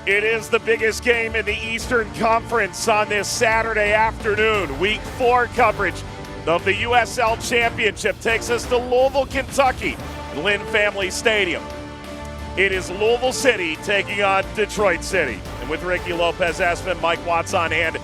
It is the biggest game in the Eastern Conference on this Saturday afternoon. Week 4 coverage of the USL Championship takes us to Louisville, Kentucky, Lynn Family Stadium. It is Louisville City taking on Detroit City. And with Ricky Lopez-Espin, Mike Watts on hand,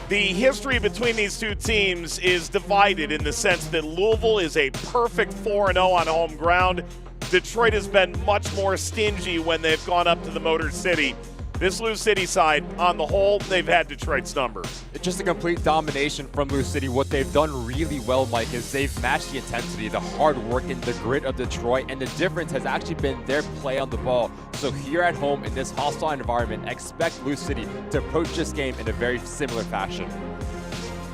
the history between these two teams is divided in the sense that Louisville is a perfect 4-0 on home ground. Detroit has been much more stingy when they've gone up to the Motor City. This Lou City side, on the whole, they've had Detroit's number. It's just a complete domination from Lou City. What they've done really well, Mike, is they've matched the intensity, the hard work, and the grit of Detroit, and the difference has actually been their play on the ball. So here at home, in this hostile environment, expect Lou City to approach this game in a very similar fashion.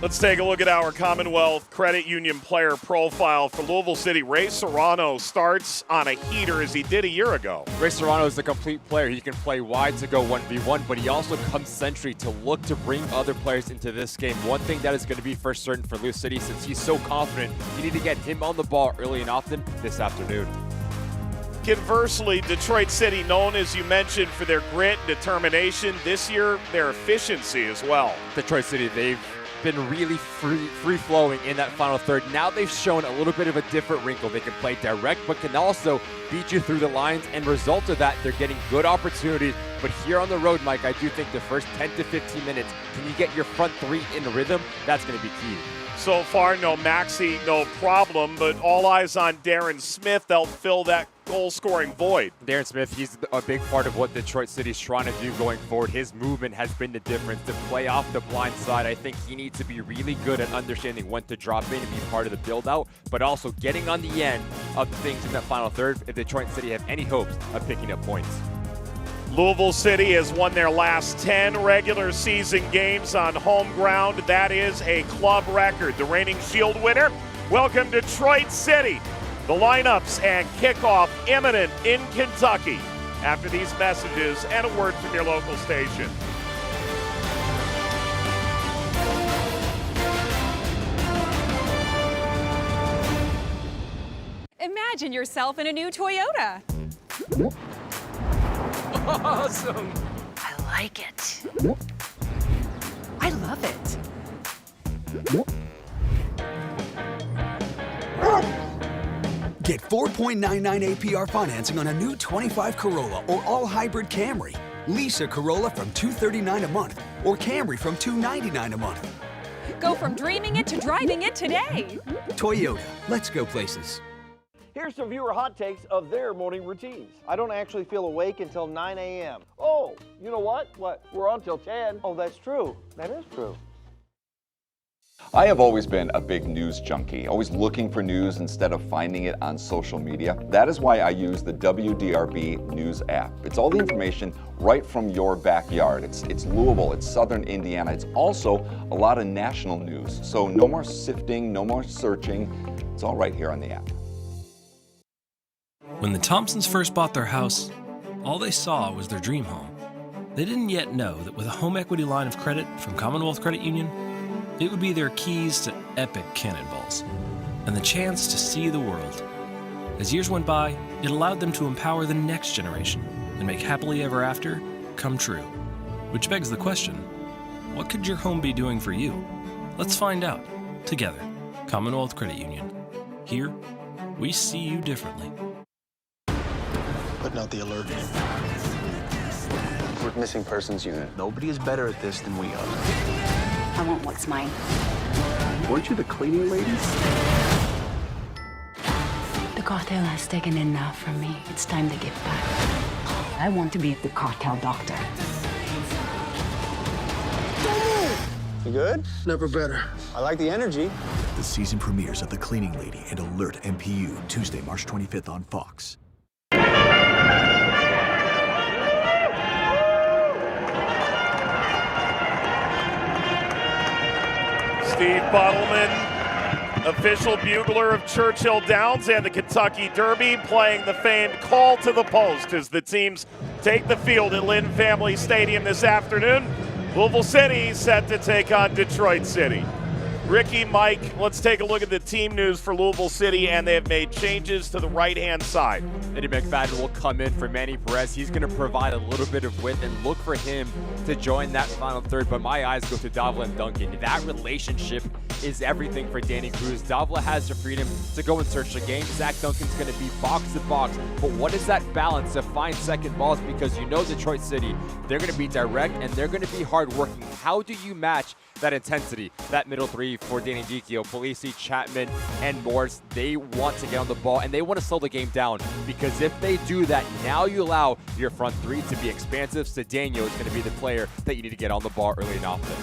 Let's take a look at our Commonwealth Credit Union player profile for Louisville City. Ray Serrano starts on a heater as he did a year ago. Ray Serrano is a complete player. He can play wide to go 1v1, but he also comes century to look to bring other players into this game. One thing that is going to be for certain for Lou City, since he's so confident, you need to get him on the ball early and often this afternoon. Conversely, Detroit City, known as you mentioned for their grit and determination, this year their efficiency as well. Detroit City, they've been really free-flowing in that final third. Now they've shown a little bit of a different wrinkle. They can play direct, but can also beat you through the lines, and result of that, they're getting good opportunities. But here on the road, Mike, I do think the first 10 to 15 minutes, can you get your front three in the rhythm? That's going to be key. So far, no Maxey, no problem, but all eyes on Darren Smith. They'll fill that goal-scoring void. Darren Smith, he's a big part of what Detroit City's trying to do going forward. His movement has been the difference. To play off the blind side, I think he needs to be really good at understanding when to drop in and be part of the build-out, but also getting on the end of things in that final third if Detroit City have any hopes of picking up points. Louisville City has won their last 10 regular season games on home ground. That is a club record. The reigning Shield winner. Welcome Detroit City. The lineups and kickoff imminent in Kentucky after these messages and a word from your local station. Imagine yourself in a new Toyota. Awesome. I like it. I love it. Get 4.99 APR financing on a new 25 Corolla or all-hybrid Camry. Lease a Corolla from $239 a month or Camry from $299 a month. Go from dreaming it to driving it today. Toyota, let's go places. Here's some viewer hot takes of their morning routines. I don't actually feel awake until 9 a.m. Oh, you know what? What? We're on till 10. Oh, that's true. That is true. I have always been a big news junkie, always looking for news instead of finding it on social media. That is why I use the WDRB News app. It's all the information right from your backyard. It's Louisville, it's Southern Indiana. It's also a lot of national news. So no more sifting, no more searching. It's all right here on the app. When the Thompsons first bought their house, all they saw was their dream home. They didn't yet know that with a home equity line of credit from Commonwealth Credit Union, it would be their keys to epic cannonballs and the chance to see the world. As years went by, it allowed them to empower the next generation and make happily ever after come true. Which begs the question, what could your home be doing for you? Let's find out together. Commonwealth Credit Union. Here, we see you differently. Putting out the alert. We're missing persons unit. Nobody is better at this than we are. I want what's mine. Weren't you the cleaning lady? The cartel has taken enough from me. It's time to give back. I want to be the cartel doctor. You good? Never better. I like the energy. The season premieres of The Cleaning Lady and Alert MPU, Tuesday, March 25th on Fox. Steve Buttleman, official bugler of Churchill Downs and the Kentucky Derby, playing the famed call to the post as the teams take the field at Lynn Family Stadium this afternoon. Louisville City set to take on Detroit City. Ricky, Mike, let's take a look at the team news for Louisville City, and they have made changes to the right-hand side. Eddie McFadden will come in for Manny Perez. He's going to provide a little bit of width and look for him to join that final third, but my eyes go to Davila and Duncan. That relationship is everything for Danny Cruz. Davila has the freedom to go and search the game. Zach Duncan's going to be box to box, but what is that balance to find second balls? Because you know Detroit City, they're going to be direct and they're going to be hard-working. How do you match that intensity, that middle three for Danny Dicchio, Polisi, Chapman, and Morris? They want to get on the ball and they want to slow the game down, because if they do that, now you allow your front three to be expansive. Cedeno is going to be the player that you need to get on the ball early and often.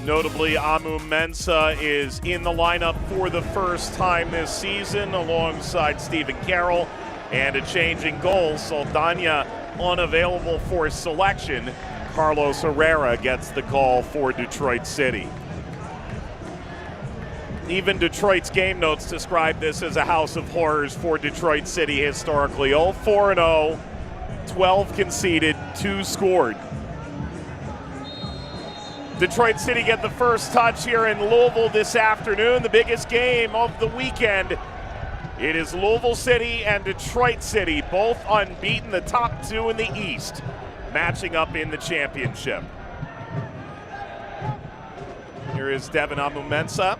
Notably, Amu Mensah is in the lineup for the first time this season alongside Stephen Carroll, and a change in goal. Saldana unavailable for selection. Carlos Herrera gets the call for Detroit City. Even Detroit's game notes describe this as a house of horrors for Detroit City historically. 0-4-0, 12 conceded, 2 scored. Detroit City get the first touch here in Louisville this afternoon, the biggest game of the weekend. It is Louisville City and Detroit City, both unbeaten, the top 2 in the East, matching up in the championship. Here is Devin Amu-Mensah,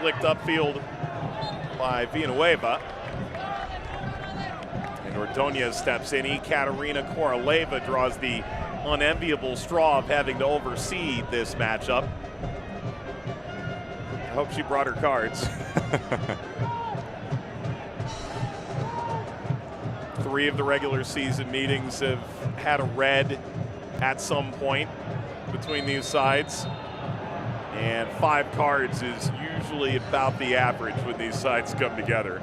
flicked upfield by Villanueva. And Ordonez steps in. Ekaterina Koroleva draws the unenviable straw of having to oversee this matchup. I hope she brought her cards. 3 of the regular season meetings have had a red at some point between these sides. And 5 cards is usually about the average when these sides come together.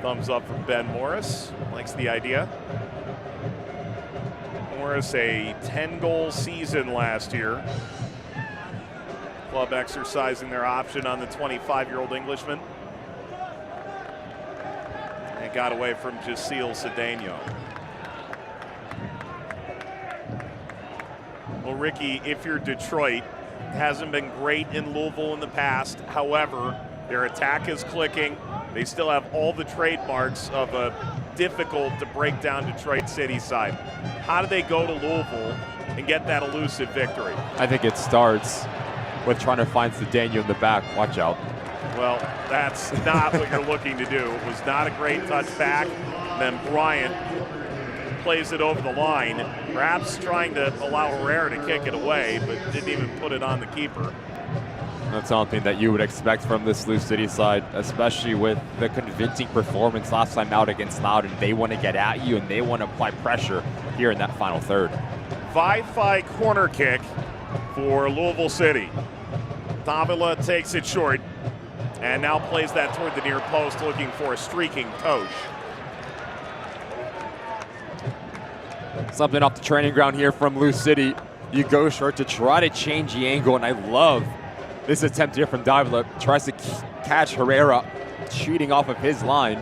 Thumbs up from Ben Morris, likes the idea. Morris, a 10-goal season last year. Club exercising their option on the 25-year-old Englishman. And got away from Jacil Cedeno. Well, Ricky, if you're Detroit, hasn't been great in Louisville in the past. However, their attack is clicking. They still have all the trademarks of a difficult to break down Detroit City side. How do they go to Louisville and get that elusive victory? I think it starts with trying to find Cedeno in the back. Watch out. Well, that's not what you're looking to do. It was not a great touch back. And then Bryant plays it over the line, perhaps trying to allow Herrera to kick it away, but didn't even put it on the keeper. That's something that you would expect from this Lou City side, especially with the convincing performance last time out against Loudoun. They want to get at you and they want to apply pressure here in that final third. Wi-Fi corner kick for Louisville City. Davila takes it short and now plays that toward the near post, looking for a streaking Tosh. Something off the training ground here from Lou City. You go short to try to change the angle, and I love this attempt here from Davila. Tries to catch Herrera cheating off of his line.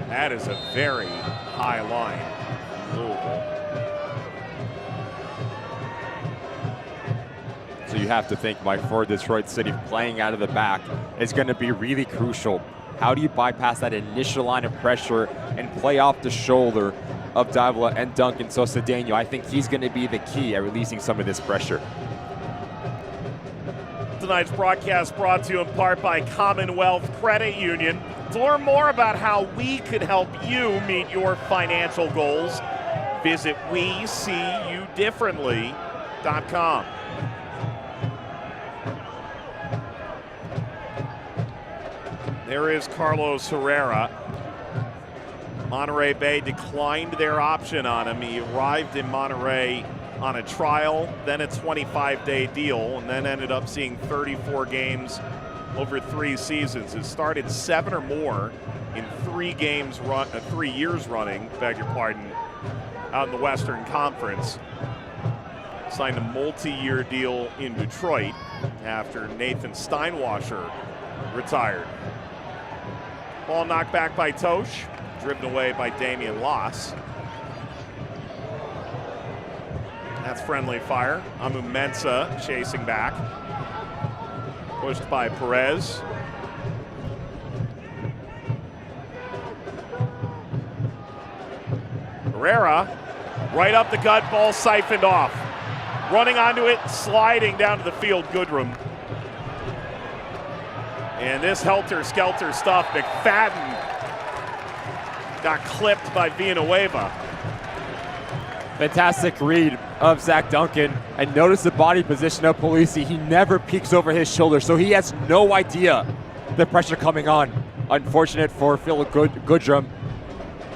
That is a very high line, Louisville. So you have to think, Mike, for Detroit City, playing out of the back is going to be really crucial. How do you bypass that initial line of pressure and play off the shoulder of Davila and Duncan? So Cedeno, I think he's going to be the key at releasing some of this pressure. Tonight's broadcast brought to you in part by Commonwealth Credit Union. To learn more about how we could help you meet your financial goals, visit WeSeeYouDifferently.com. There is Carlos Herrera. Monterey Bay declined their option on him. He arrived in Monterey on a trial, then a 25-day deal, and then ended up seeing 34 games over 3 seasons. Has started 7 or more in 3 years running, beg your pardon, out in the Western Conference. Signed a multi-year deal in Detroit after Nathan Steinwasser retired. Ball knocked back by Tosh, driven away by Damian Loss. That's friendly fire. Amu Mensah chasing back. Pushed by Perez. Herrera, right up the gut, ball siphoned off. Running onto it, sliding down to the field, Goodrum. And this helter-skelter stuff, McFadden got clipped by Villanueva. Fantastic read of Zach Duncan. And notice the body position of Polisi. He never peeks over his shoulder, so he has no idea the pressure coming on. Unfortunate for Phil Goodrum.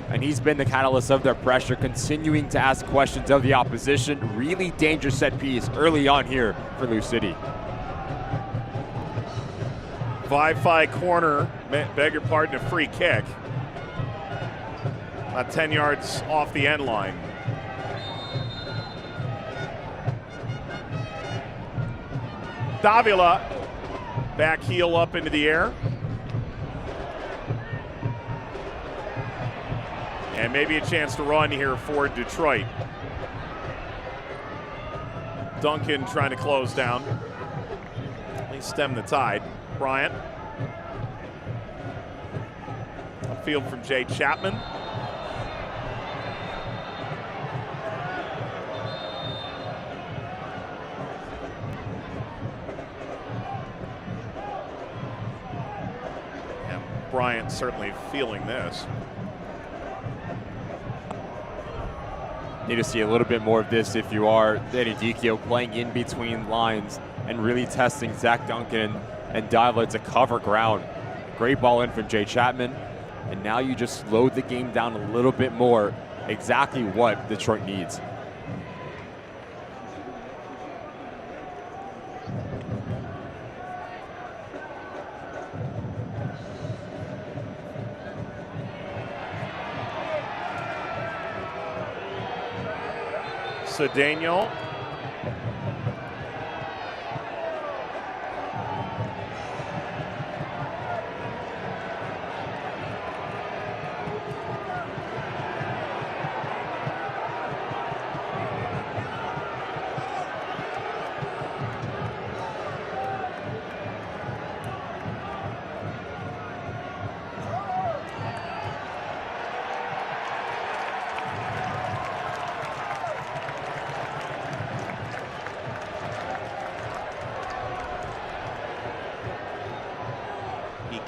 And he's been the catalyst of their pressure, continuing to ask questions of the opposition. Really dangerous set piece early on here for Lou City. 5-5 corner, beg your pardon, a free kick. About 10 yards off the end line. Davila, back heel up into the air. And maybe a chance to run here for Detroit. Duncan trying to close down. At least stem the tide. Bryant. Upfield from Jay Chapman. And Bryant certainly feeling this. Need to see a little bit more of this if you are Danny Dicchio, playing in between lines and really testing Zach Duncan and Davila to cover ground. Great ball in from Jay Chapman. And now you just slowed the game down a little bit more. Exactly what Detroit needs. Cedeno.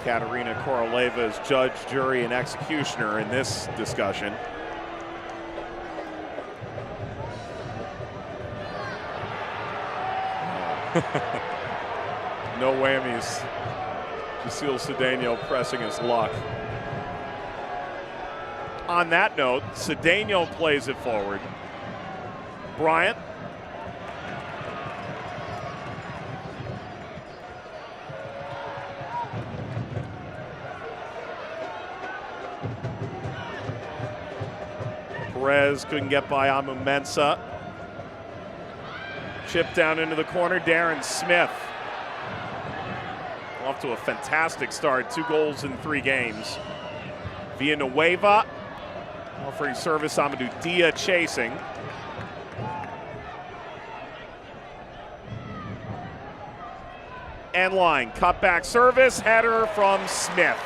Katerina Koroleva is judge, jury, and executioner in this discussion. No whammies. Jasil Cedeno pressing his luck. On that note, Cedeno plays it forward. Bryant. Perez couldn't get by Amu Mensah. Chip down into the corner, Darren Smith. Off to a fantastic start, 2 goals in 3 games. Villanueva offering service, Amadou Dia chasing. End line, cutback service, header from Smith.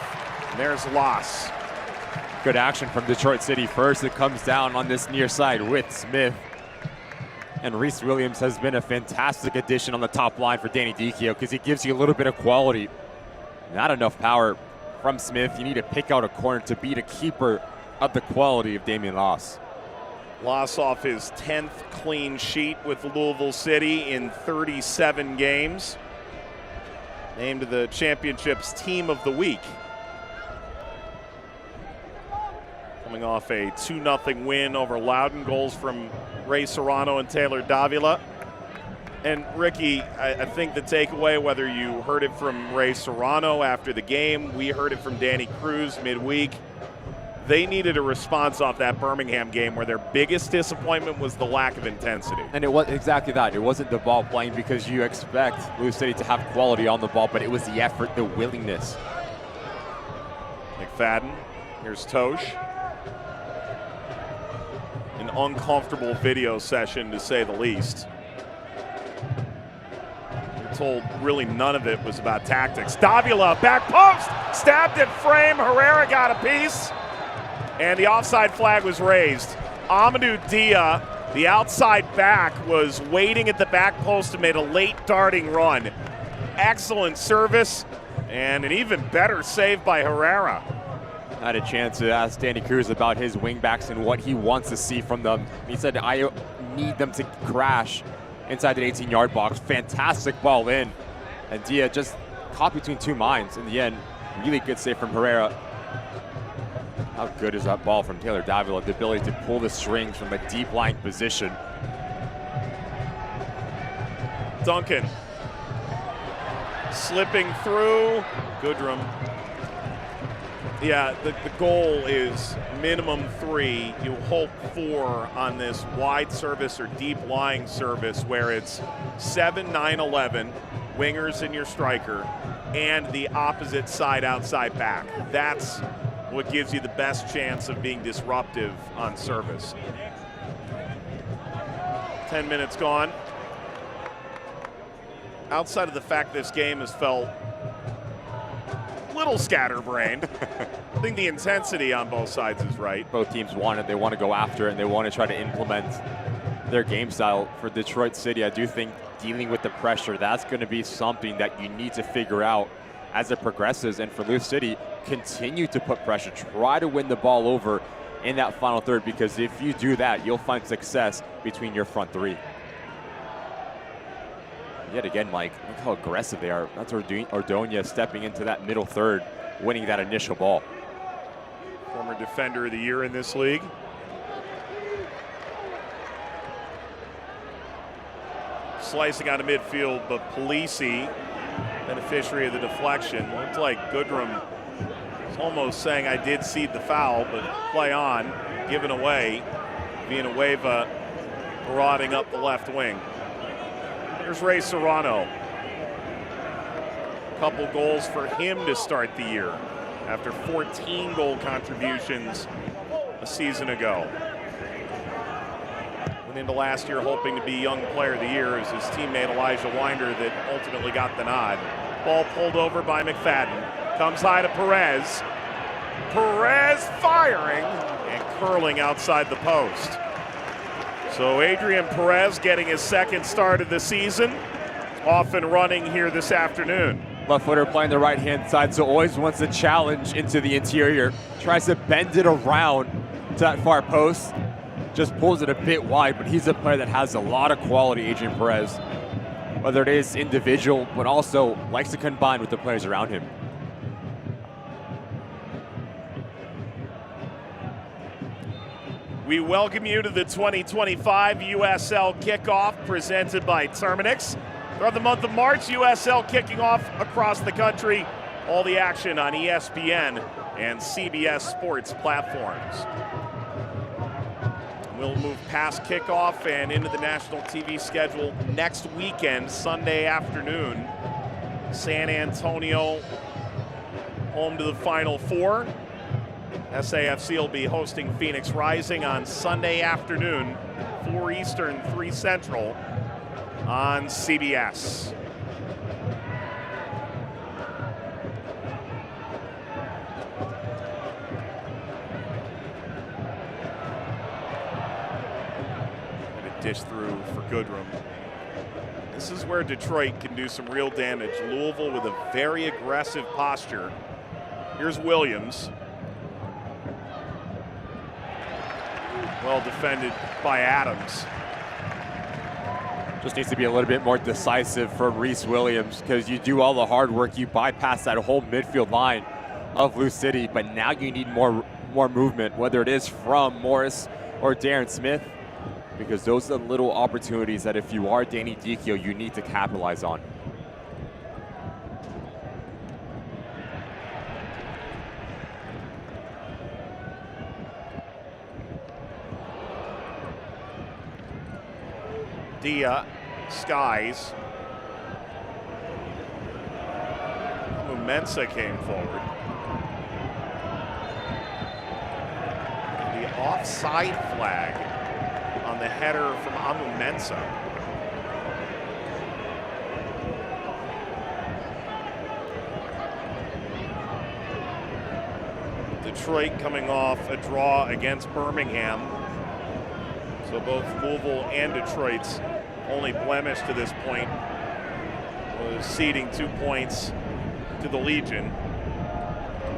And there's Loss. Good action from Detroit City first. It comes down on this near side with Smith. And Reese Williams has been a fantastic addition on the top line for Danny Dicchio because he gives you a little bit of quality. Not enough power from Smith. You need to pick out a corner to beat a keeper of the quality of Damian Loss. Loss off his 10th clean sheet with Louisville City in 37 games. Named the championship's team of the week. Coming off a 2-0 win over Loudoun, goals from Ray Serrano and Taylor Davila. And Ricky, I think the takeaway, whether you heard it from Ray Serrano after the game, we heard it from Danny Cruz midweek, they needed a response off that Birmingham game where their biggest disappointment was the lack of intensity. And it was exactly that. It wasn't the ball playing because you expect Lou City to have quality on the ball, but it was the effort, the willingness. McFadden, here's Tosh. An uncomfortable video session, to say the least. We're told really none of it was about tactics. Davila, back post, stabbed at frame. Herrera got a piece, and the offside flag was raised. Amadou Dia, the outside back, was waiting at the back post and made a late darting run. Excellent service, and an even better save by Herrera. I had a chance to ask Danny Cruz about his wingbacks and what he wants to see from them. He said, I need them to crash inside the 18-yard box. Fantastic ball in. And Dia just caught between two minds in the end. Really good save from Herrera. How good is that ball from Taylor Davila? The ability to pull the strings from a deep lying position. Duncan slipping through. Goodrum. Yeah, the goal is minimum 3. You hope 4 on this wide service or deep lying service where it's 7, 9, 11, wingers and your striker, and the opposite side outside back. That's what gives you the best chance of being disruptive on service. 10 minutes gone. Outside of the fact this game has felt a little scatterbrained, I think the intensity on both sides is right. Both teams want it. They want to go after it, and they want to try to implement their game style. For Detroit City, I do think dealing with the pressure, that's going to be something that you need to figure out as it progresses. And for Louisville City, continue to put pressure. Try to win the ball over in that final third, because if you do that, you'll find success between your front three. Yet again, Mike, look how aggressive they are. That's Ordonia stepping into that middle third, winning that initial ball. Former defender of the year in this league. Slicing out of midfield, but Polisi, beneficiary of the deflection. Looked like Goodrum was almost saying, I did cede the foul, but play on, given away. Villanueva marauding up the left wing. Here's Ray Serrano. Couple goals for him to start the year after 14 goal contributions a season ago. Went into last year hoping to be Young Player of the Year as his teammate Elijah Winder that ultimately got the nod. Ball pulled over by McFadden. Comes high to Perez. Perez firing and curling outside the post. So Adrian Perez getting his second start of the season, off and running here this afternoon. Left footer playing the right-hand side, so always wants to challenge into the interior. Tries to bend it around to that far post. Just pulls it a bit wide, but he's a player that has a lot of quality, Adrian Perez. Whether it is individual, but also likes to combine with the players around him. We welcome you to the 2025 USL Kickoff presented by Terminix. Throughout the month of March, USL kicking off across the country. All the action on ESPN and CBS Sports platforms. We'll move past kickoff and into the national TV schedule next weekend, Sunday afternoon. San Antonio home to the Final Four. SAFC will be hosting Phoenix Rising on Sunday afternoon, 4 Eastern, 3 Central on CBS. And a dish through for Goodrum. This is where Detroit can do some real damage. Louisville with a very aggressive posture. Here's Williams. Well defended by Adams. Just needs to be a little bit more decisive for Reese Williams, because you do all the hard work, you bypass that whole midfield line of Louisville City, but now you need more movement, whether it is from Morris or Darren Smith, because those are the little opportunities that if you are Danny Dicchio, you need to capitalize on. Dia, Skies. Mensa came forward. The offside flag on the header from Amu Mensah. Detroit coming off a draw against Birmingham. So both Louisville and Detroit's only blemish to this point was ceding 2 points to the Legion.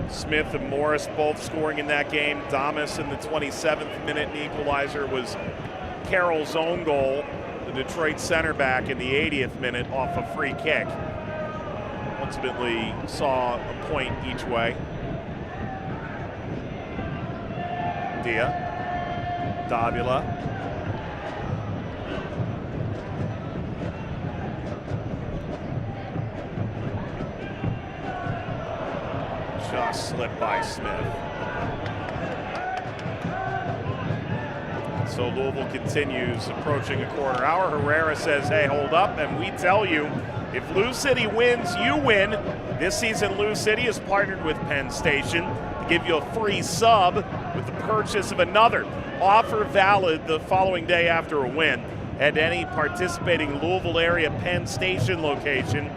Smith and Morris both scoring in that game. Damas in the 27th minute, and equalizer was Carroll's own goal, the Detroit center back in the 80th minute off a free kick. Ultimately saw a point each way. Dia, Davila. Just slipped by Smith. So Louisville continues approaching a quarter hour. Herrera says, hey, hold up, and we tell you, if Lou City wins, you win. This season, Lou City has partnered with Penn Station to give you a free sub with the purchase of another. Offer valid the following day after a win at any participating Louisville area Penn Station location.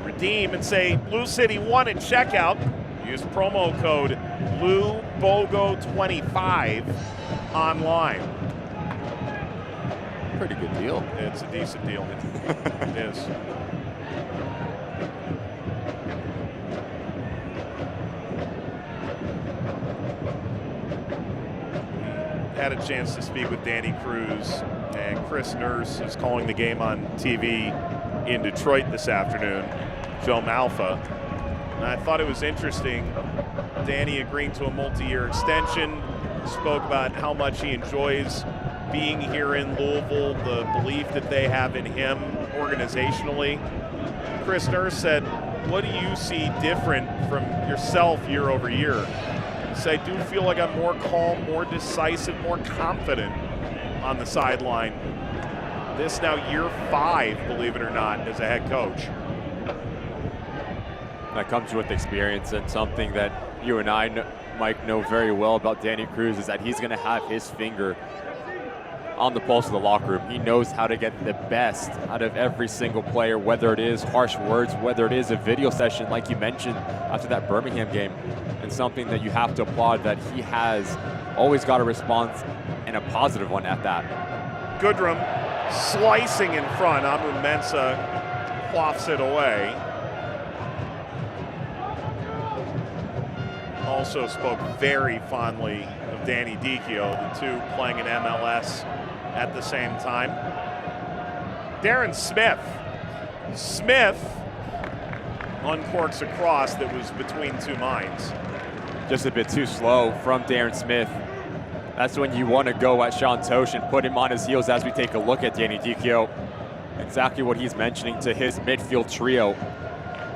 Redeem and say Lou City won at checkout. Use promo code LouBogo25 online. Pretty good deal. It's a decent deal. It is. Had a chance to speak with Danny Cruz, and Chris Nurse is calling the game on TV in Detroit this afternoon, Joe Malfa. And I thought it was interesting, Danny agreeing to a multi-year extension, spoke about how much he enjoys being here in Louisville, the belief that they have in him organizationally. Chris Nurse said, what do you see different from yourself year over year? He said, I do feel like I'm more calm, more decisive, more confident on the sideline. This now year 5, believe it or not, as a head coach. That comes with experience, and something that you and I, Mike, know very well about Danny Cruz is that he's going to have his finger on the pulse of the locker room. He knows how to get the best out of every single player, whether it is harsh words, whether it is a video session like you mentioned after that Birmingham game, and something that you have to applaud that he has always got a response, and a positive one at that. Goodrum slicing in front. Amu Mensah quaffs it away. Also spoke very fondly of Danny Dicchio, the two playing in MLS at the same time. Darren Smith. Smith uncorks a cross that was between two minds. Just a bit too slow from Darren Smith. That's when you want to go at Sean Tosh and put him on his heels as we take a look at Danny Dicchio. Exactly what he's mentioning to his midfield trio.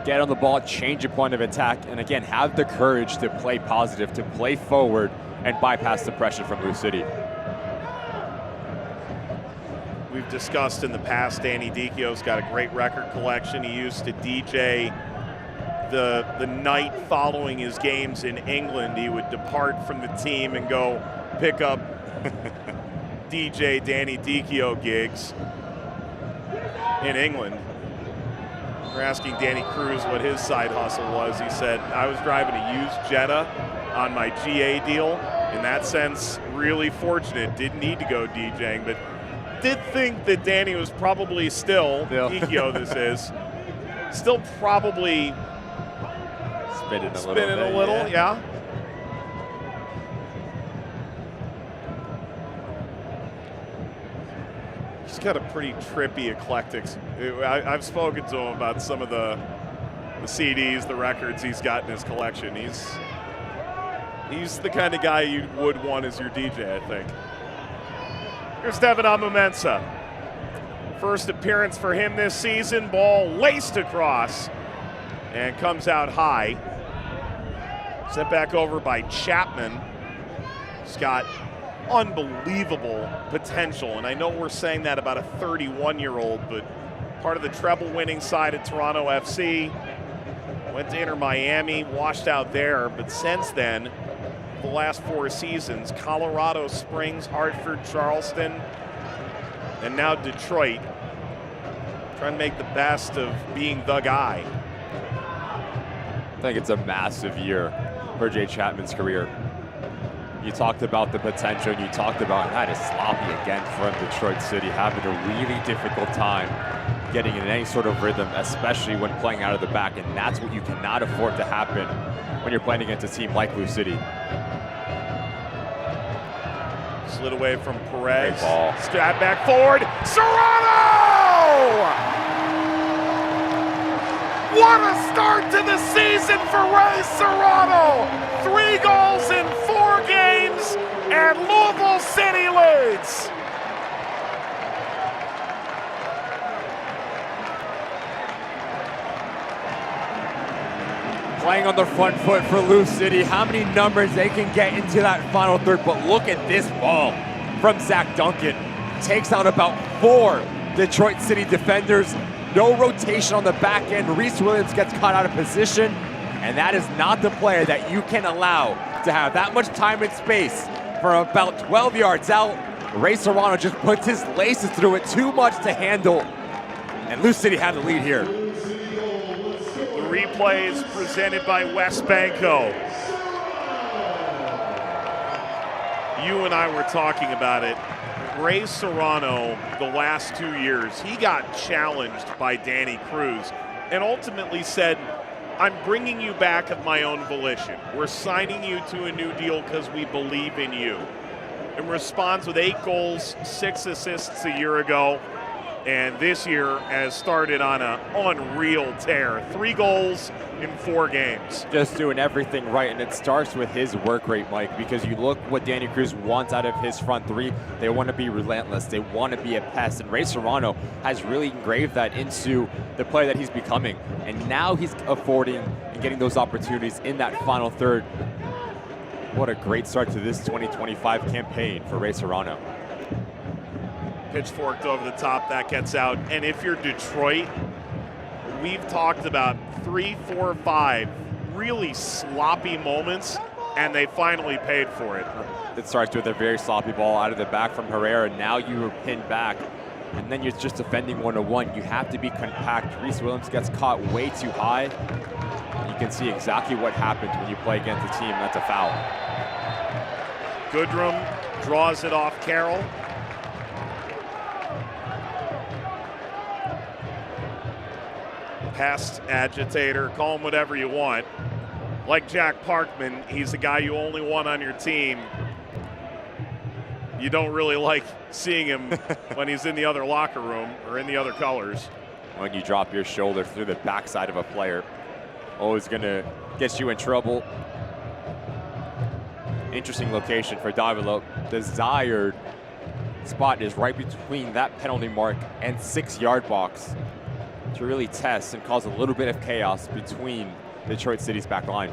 Get on the ball, change your point of attack, and again, have the courage to play positive, to play forward, and bypass the pressure from Lou City. We've discussed in the past, Danny Dicchio's got a great record collection. He used to DJ the night following his games in England. He would depart from the team and go pick up DJ Danny Dicchio gigs in England. We're asking Danny Cruz what his side hustle was. He said, I was driving a used Jetta on my GA deal. In that sense, really fortunate. Didn't need to go DJing, but did think that Danny was probably still, Dicchio this is, still probably spinning a little, yeah. He's got a pretty trippy, eclectic. I've spoken to him about some of the CDs, the records he's got in his collection. He's the kind of guy you would want as your DJ, I think. Here's Devin Amu Mensah. First appearance for him this season. Ball laced across and comes out high. Sent back over by Chapman. He's got unbelievable potential, and I know we're saying that about a 31-year-old, but part of the treble-winning side at Toronto FC. Went to Inter Miami, washed out there, but since then, the last 4 seasons, Colorado Springs, Hartford, Charleston, And now Detroit trying to make the best of being the guy. I think it's a massive year for Jay Chapman's career. You talked about the potential, and you talked about that is sloppy again from Detroit City, having a really difficult time getting in any sort of rhythm, especially when playing out of the back, and that's what you cannot afford to happen when you're playing against a team like Blue City. Slid away from Perez. Great ball. Stab back forward. Serrano! What a start to the season for Ray Serrano! 3 goals in 4 games, and Louisville City leads. Playing on the front foot for Lou City, how many numbers they can get into that final third, but look at this ball from Zach Duncan. Takes out about 4 Detroit City defenders. No rotation on the back end. Reese Williams gets caught out of position, and that is not the player that you can allow to have that much time and space for about 12 yards out. Ray Serrano just puts his laces through it, too much to handle, and Lou City had the lead here. Replays presented by West Banco. You and I were talking about it. Ray Serrano, the last 2 years, he got challenged by Danny Cruz and ultimately said, I'm bringing you back of my own volition. We're signing you to a new deal because we believe in you. And responds with 8 goals, 6 assists a year ago. And this year has started on an unreal tear. 3 goals in 4 games. Just doing everything right, and it starts with his work rate, Mike, because you look what Danny Cruz wants out of his front 3. They want to be relentless. They want to be a pest, and Ray Serrano has really engraved that into the player that he's becoming. And now he's affording and getting those opportunities in that final third. What a great start to this 2025 campaign for Ray Serrano. Pitchforked over the top, that gets out. And if you're Detroit, we've talked about 3, 4, 5 really sloppy moments, and they finally paid for it. It starts with a very sloppy ball out of the back from Herrera. Now you are pinned back, and then you're just defending 1-on-1. You have to be compact. Reese Williams gets caught way too high. You can see exactly what happens when you play against a team that's a foul. Goodrum draws it off Carroll. Pest agitator, call him whatever you want. Like Jack Parkman, he's the guy you only want on your team. You don't really like seeing him when he's in the other locker room or in the other colors. When you drop your shoulder through the backside of a player, always gonna get you in trouble. Interesting location for Davila. Desired spot is right between that penalty mark and 6-yard box to really test and cause a little bit of chaos between Detroit City's back line.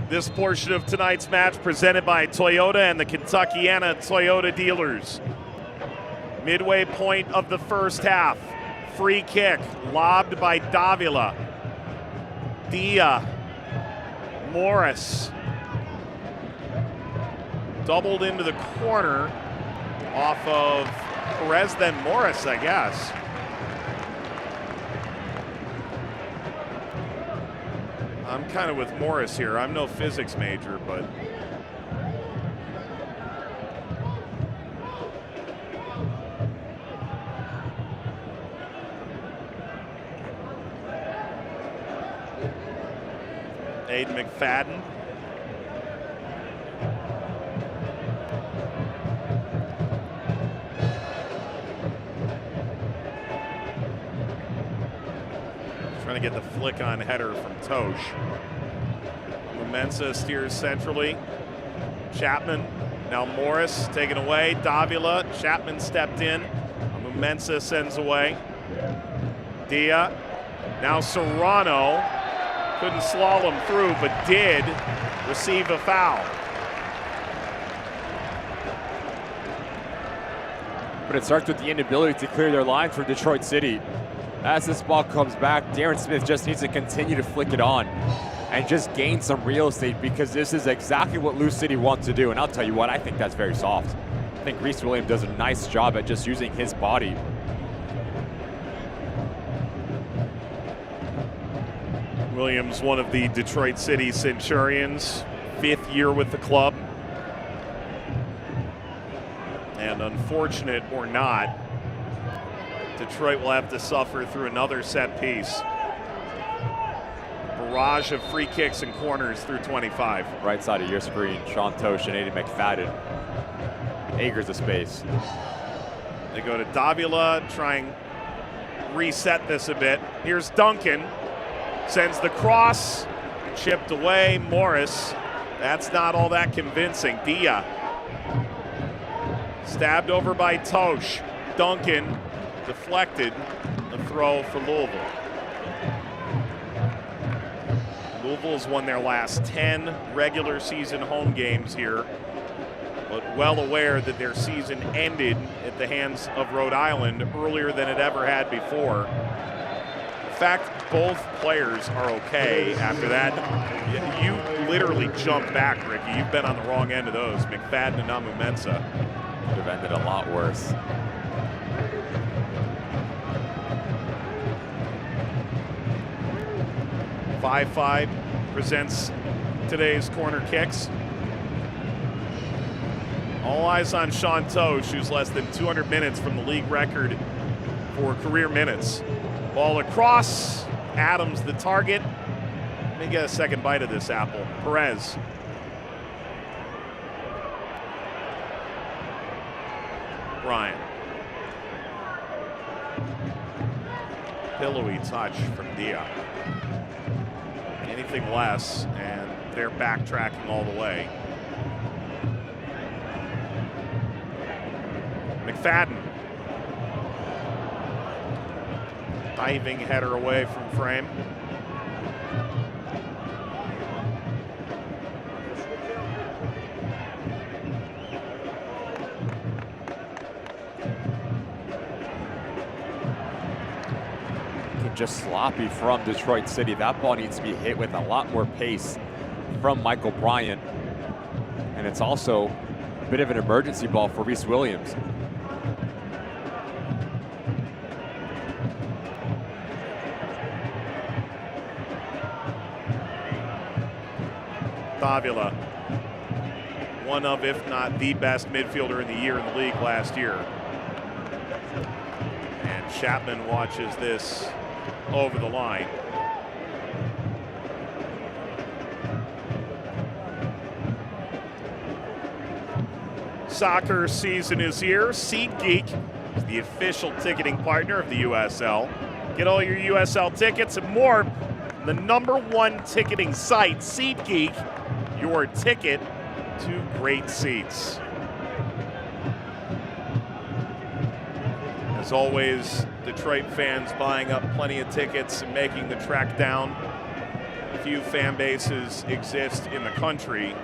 This portion of tonight's match presented by Toyota and the Kentuckiana Toyota dealers. Midway point of the first half. Free kick lobbed by Davila. Dia. Morris. Doubled into the corner off of Perez, then Morris, I guess. I'm kind of with Morris here. I'm no physics major, but Aiden McFadden. Trying to get the flick on header from Tosh. Mensa steers centrally. Chapman, now Morris taken away. Davila, Chapman stepped in. Mensa sends away. Dia, now Serrano. Couldn't slalom through, but did receive a foul. But it starts with the inability to clear their lines for Detroit City. As this ball comes back, Darren Smith just needs to continue to flick it on and just gain some real estate, because this is exactly what Lou City wants to do. And I'll tell you what, I think that's very soft. I think Reese Williams does a nice job at just using his body. Williams, one of the Detroit City Centurions, 5th year with the club. And unfortunate or not, Detroit will have to suffer through another set piece. Barrage of free kicks and corners through 25. Right side of your screen, Sean Tosh and Aiden McFadden. Acres of space. They go to Davila, trying reset this a bit. Here's Duncan, sends the cross, chipped away. Morris, that's not all that convincing. Dia, stabbed over by Tosh. Duncan, deflected. The throw for Louisville. Louisville's won their last 10 regular season home games here, but well aware that their season ended at the hands of Rhode Island earlier than it ever had before. In fact, both players are okay after that. You literally jump back, Ricky. You've been on the wrong end of those. McFadden and Amumensa. Could have ended a lot worse. Five presents today's corner kicks. All eyes on Sean Tosh, who's less than 200 minutes from the league record for career minutes. Ball across, Adams the target. Let me get a second bite of this apple. Perez. Bryant. Pillowy touch from Dia. Anything less, and they're backtracking all the way. McFadden. Diving header away from frame. Just sloppy from Detroit City. That ball needs to be hit with a lot more pace from Michael Bryant. And it's also a bit of an emergency ball for Reese Williams. Davila, one of, if not the best midfielder in the year in the league last year. And Chapman watches this over the line. Soccer season is here. SeatGeek is the official ticketing partner of the USL. Get all your USL tickets and more. The #1 ticketing site, SeatGeek, your ticket to great seats. As always, Detroit fans buying up plenty of tickets and making the trek down. Few fan bases exist in the country,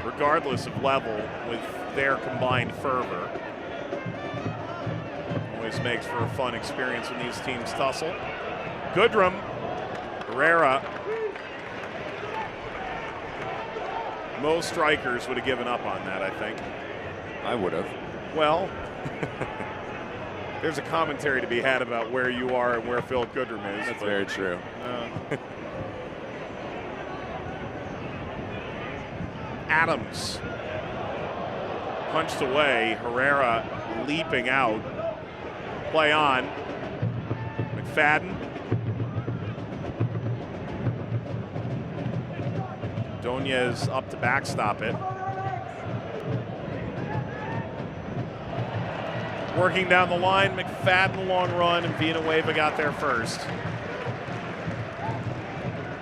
regardless of level, with their combined fervor. Always makes for a fun experience when these teams tussle. Goodrum, Herrera. Most strikers would have given up on that, I think. I would have. Well, there's a commentary to be had about where you are and where Phil Goodrum is. That's very true. Adams punched away. Herrera leaping out. Play on. McFadden. Donez up to backstop it. Working down the line, McFadden long run, and Villanueva got there first.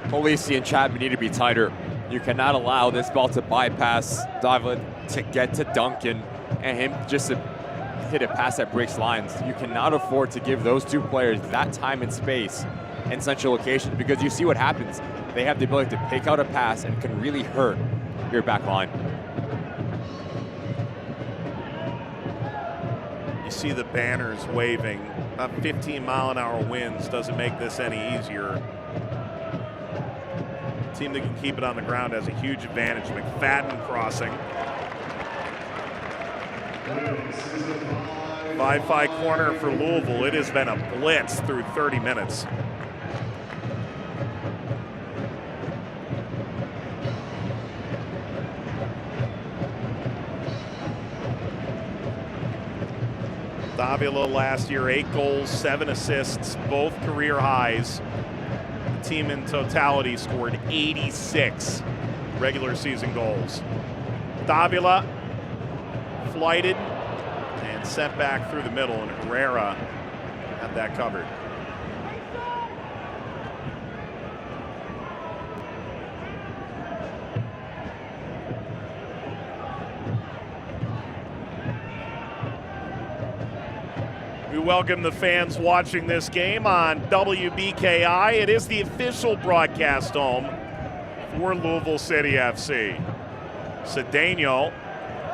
Polisi and Chapman need to be tighter. You cannot allow this ball to bypass Davila to get to Duncan and him just to hit a pass that breaks lines. You cannot afford to give those two players that time and space in central locations, because you see what happens. They have the ability to pick out a pass and can really hurt your back line. You see the banners waving About 15-mile-an-hour winds doesn't make this any easier. The team that can keep it on the ground has a huge advantage. McFadden crossing. 5-5 corner for Louisville. It has been a blitz through 30 minutes. Davila last year, 8 goals, 7 assists, both career highs. The team in totality scored 86 regular season goals. Davila flighted and sent back through the middle, and Herrera had that covered. We welcome the fans watching this game on WBKI. It is the official broadcast home for Louisville City FC. Cedeno,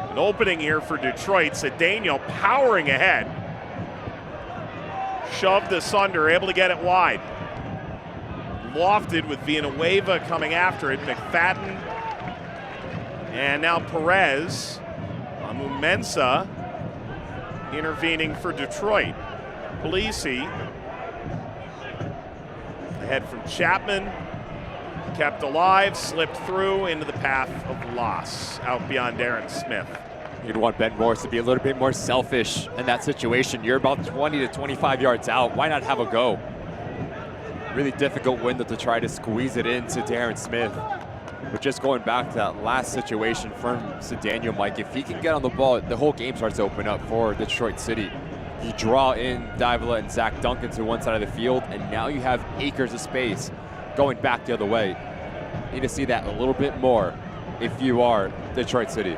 an opening here for Detroit. Cedeno powering ahead. Shoved asunder, able to get it wide. Lofted with Villanueva coming after it. McFadden. And now Perez. Amumensa intervening for Detroit. Polisi ahead from Chapman, kept alive, slipped through into the path of loss, out beyond Darren Smith. You'd want Ben Morris to be a little bit more selfish in that situation. You're about 20 to 25 yards out. Why not have a go? Really difficult window to try to squeeze it into Darren Smith. But just going back to that last situation from Cedeno, Mike, if he can get on the ball, the whole game starts to open up for Detroit City. You draw in Davila and Zach Duncan to one side of the field, and now you have acres of space going back the other way. You need to see that a little bit more if you are Detroit City.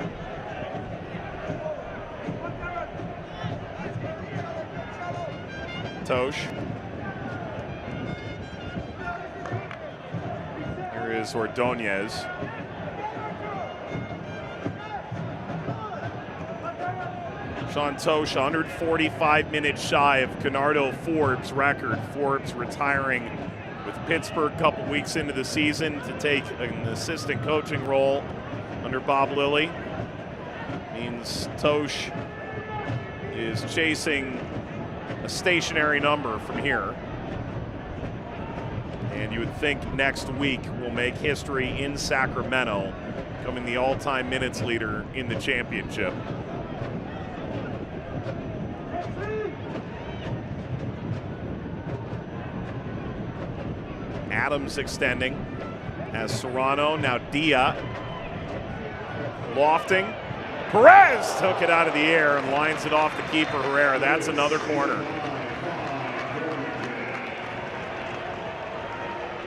Tosh. Here is Ordonez. Sean Tosh, 145 minutes shy of Canardo Forbes' record. Forbes retiring with Pittsburgh a couple weeks into the season to take an assistant coaching role under Bob Lilly. Means Tosh is chasing a stationary number from here. And you would think next week will make history in Sacramento, becoming the all-time minutes leader in the championship. Adams extending as Serrano, now Dia. Lofting. Perez took it out of the air and lines it off the keeper, Herrera. That's another corner.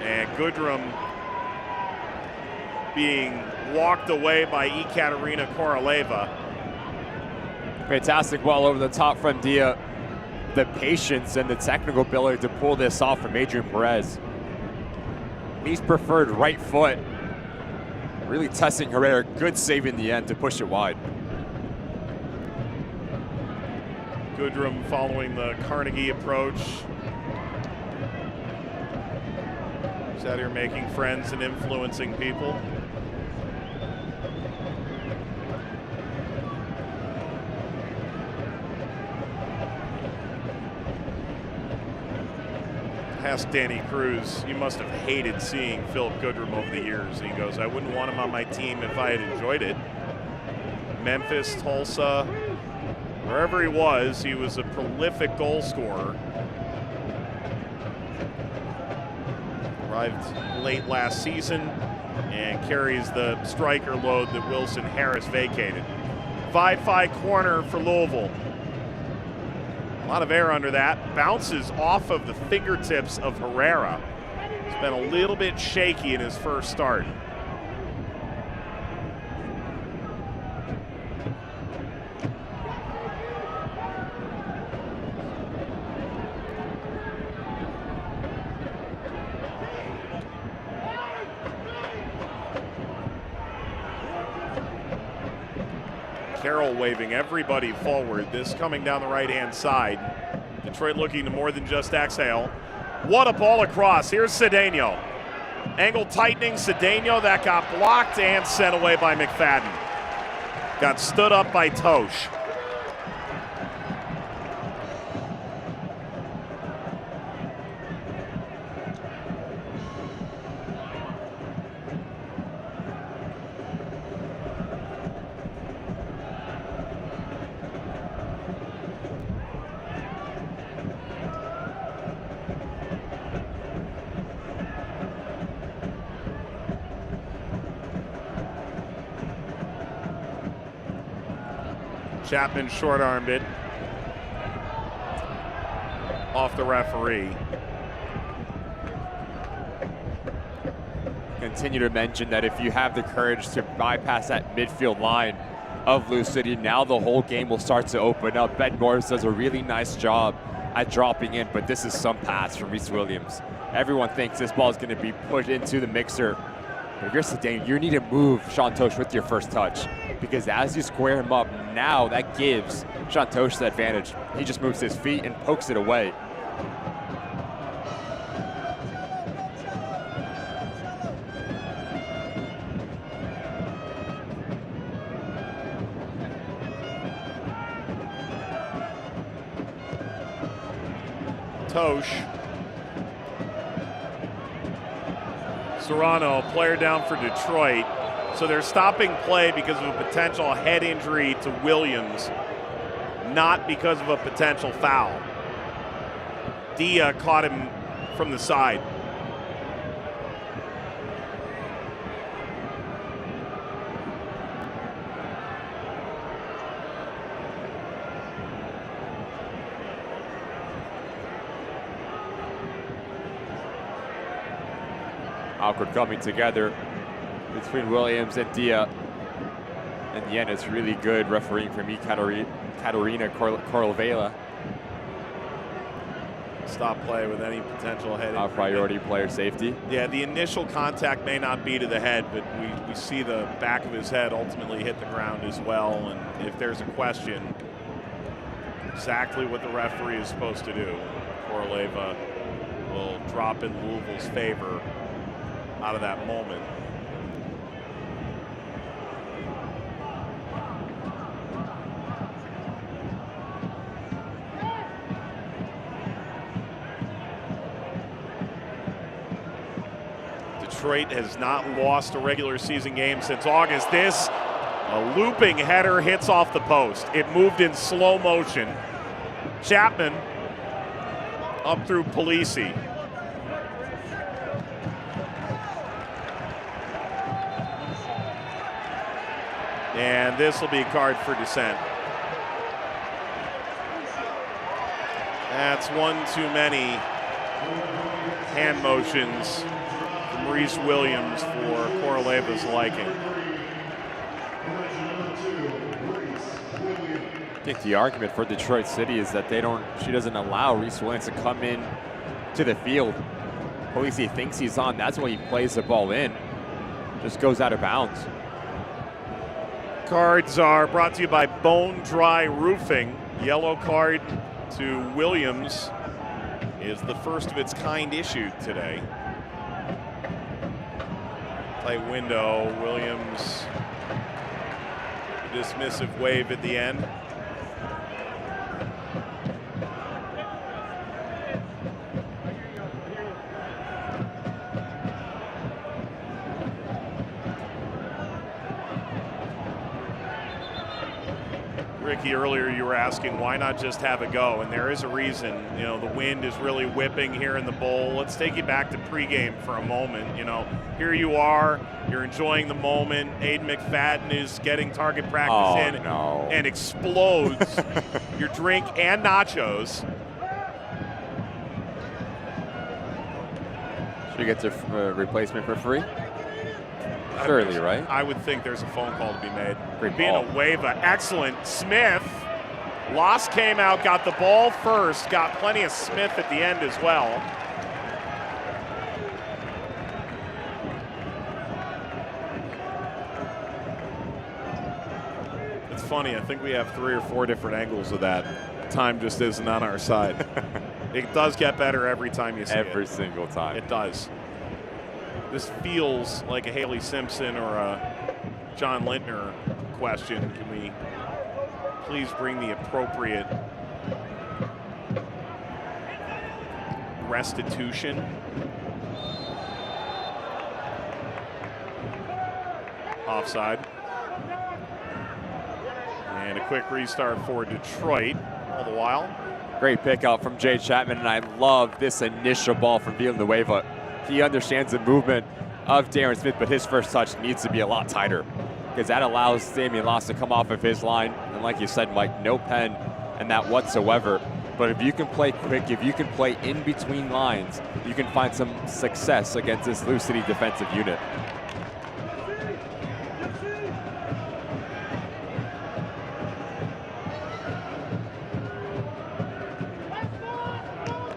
And Goodrum being walked away by Ekaterina Koroleva. Fantastic ball over the top from Dia. The patience and the technical ability to pull this off from Adrian Perez. He's preferred right foot. Really testing Herrera. Good save in the end to push it wide. Goodrum following the Carnegie approach. He's out here making friends and influencing people. Asked Danny Cruz, you must have hated seeing Phil Goodrum over the years. And he goes, I wouldn't want him on my team if I had enjoyed it. Memphis, Tulsa, wherever he was a prolific goal scorer. Arrived late last season and carries the striker load that Wilson Harris vacated. 5-5 corner for Louisville. A lot of air under that. Bounces off of the fingertips of Herrera. He's been a little bit shaky in his first start. Carroll waving everybody forward. This coming down the right-hand side. Detroit looking to more than just exhale. What a ball across. Here's Cedeno. Angle tightening, Cedeno, that got blocked and sent away by McFadden. Got stood up by Tosh. Chapman short-armed it off the referee. Continue to mention that if you have the courage to bypass that midfield line of Lou City, now the whole game will start to open up. Ben Morris does a really nice job at dropping in, but this is some pass from Reese Williams. Everyone thinks this ball is going to be put into the mixer. But if you're Cedeno, you need to move Sean Tosh with your first touch, because as you square him up, now that gives Sean Tosh the advantage. He just moves his feet and pokes it away. Tosh. Serrano, player down for Detroit. So they're stopping play because of a potential head injury to Williams, not because of a potential foul. Dia caught him from the side. Awkward coming together between Williams and Dia. In the end, it's really good refereeing from Katarina Corlvela. Stop play with any potential head injury. Priority player safety. Yeah, the initial contact may not be to the head, but we see the back of his head ultimately hit the ground as well. And if there's a question, exactly what the referee is supposed to do. Corleva will drop in Louisville's favor out of that moment. Detroit has not lost a regular season game since August. This, a looping header, hits off the post. It moved in slow motion. Chapman up through Polisi. And this will be a card for dissent. That's one too many hand motions from Reese Williams for Corleva's liking. I think the argument for Detroit City is that she doesn't allow Reese Williams to come in to the field. Polisi thinks he's on, that's when he plays the ball in. Just goes out of bounds. Cards are brought to you by Bone Dry Roofing. Yellow card to Williams is the first of its kind issued today. Tight window, Williams, dismissive wave at the end. Ricky, earlier you were asking why not just have a go, and there is a reason. You know, the wind is really whipping here in the bowl. Let's take you back to pregame for a moment. You know, here you are, you're enjoying the moment. Aiden McFadden is getting target practice and explodes your drink and nachos. She gets a replacement for free? Surely, right? I would think there's a phone call to be made. Great Being ball. a waiver, excellent. Smith, Loss came out, got the ball first, got plenty of Smith at the end as well. It's funny, I think we have 3 or 4 different angles of that time just isn't on our side. It does get better every time you see it. Every single time. It does. This feels like a Haley Simpson or a John Lintner question. Can we please bring the appropriate restitution? Offside. And a quick restart for Detroit all the while. Great pickup from Jay Chapman, and I love this initial ball from Villanueva. He understands the movement of Darren Smith, but his first touch needs to be a lot tighter because that allows Damian Loss to come off of his line. And like you said, Mike, no pen in that whatsoever. But if you can play quick, if you can play in between lines, you can find some success against this Lou City defensive unit.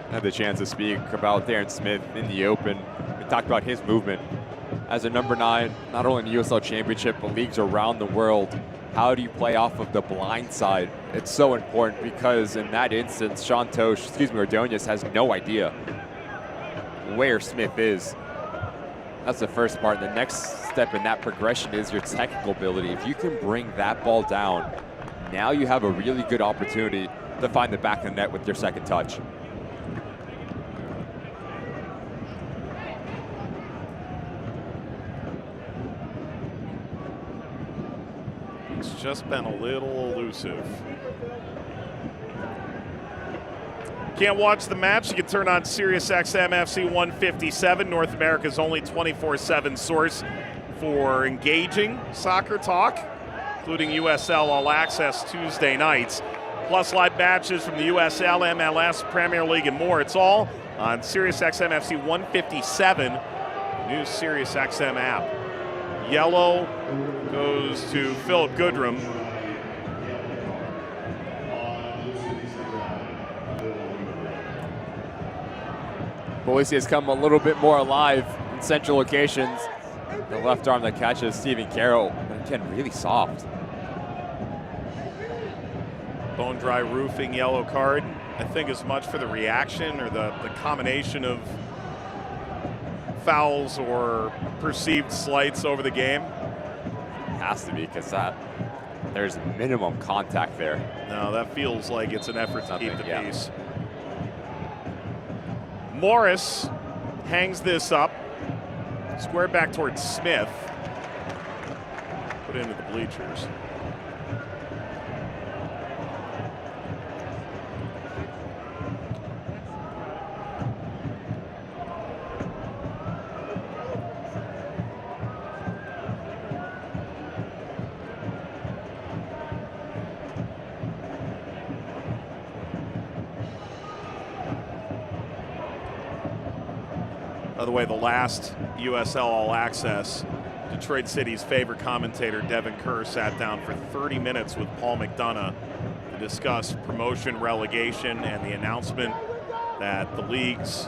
I had the chance to speak about Darren Smith in the open. We talked about his movement as a number 9, not only in the USL Championship, but leagues around the world. How do you play off of the blind side? It's so important because in that instance, Ordonez has no idea where Smith is. That's the first part. The next step in that progression is your technical ability. If you can bring that ball down, now you have a really good opportunity to find the back of the net with your second touch. It's just been a little elusive. Can't watch the match? You can turn on SiriusXM FC 157, North America's only 24/7 source for engaging soccer talk, including USL All Access Tuesday nights, plus live matches from the USL, MLS, Premier League, and more. It's all on SiriusXM FC 157, new SiriusXM app. Yellow goes to Philip Goodrum. Boise has come a little bit more alive in central locations. The left arm that catches Stephen Carroll, but again, really soft. Bone dry roofing, yellow card. I think as much for the reaction or the combination of fouls or perceived slights over the game. Has to be, because there's minimum contact there. No, that feels like it's an effort to keep the peace. Morris hangs this up, square back towards Smith, put into the bleachers. By the way, the last USL All Access, Detroit City's favorite commentator, Devin Kerr, sat down for 30 minutes with Paul McDonough to discuss promotion, relegation, and the announcement that the league's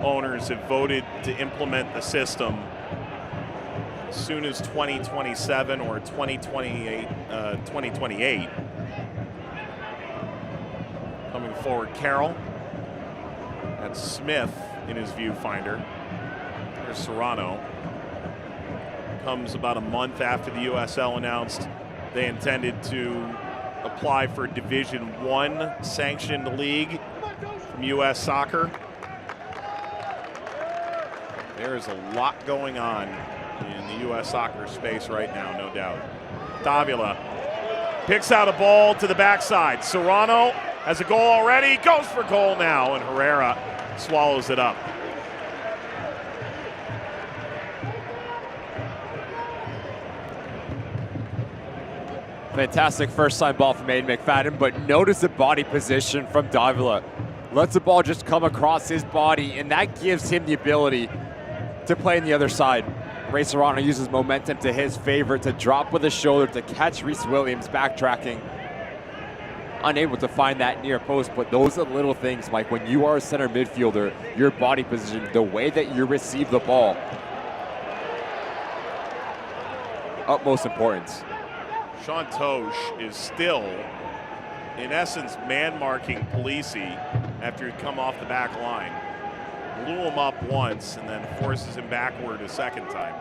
owners have voted to implement the system as soon as 2027 or 2028. Coming forward, Carroll. That's Smith in his viewfinder. There's Serrano. Comes about a month after the USL announced they intended to apply for Division I sanctioned league from US Soccer. There is a lot going on in the US soccer space right now, no doubt. Davila picks out a ball to the backside. Serrano has a goal already, goes for goal now, and Herrera swallows it up. Fantastic first time ball from Aiden McFadden, but notice the body position from Davila. Lets the ball just come across his body, and that gives him the ability to play on the other side. Ray Serrano uses momentum to his favor to drop with his shoulder to catch Reese Williams backtracking. Unable to find that near post, but those are the little things, Mike. When you are a center midfielder, your body position, the way that you receive the ball, utmost importance. Sean Tosh is still in essence, man-marking Polisi after he'd come off the back line. Blew him up once and then forces him backward a second time.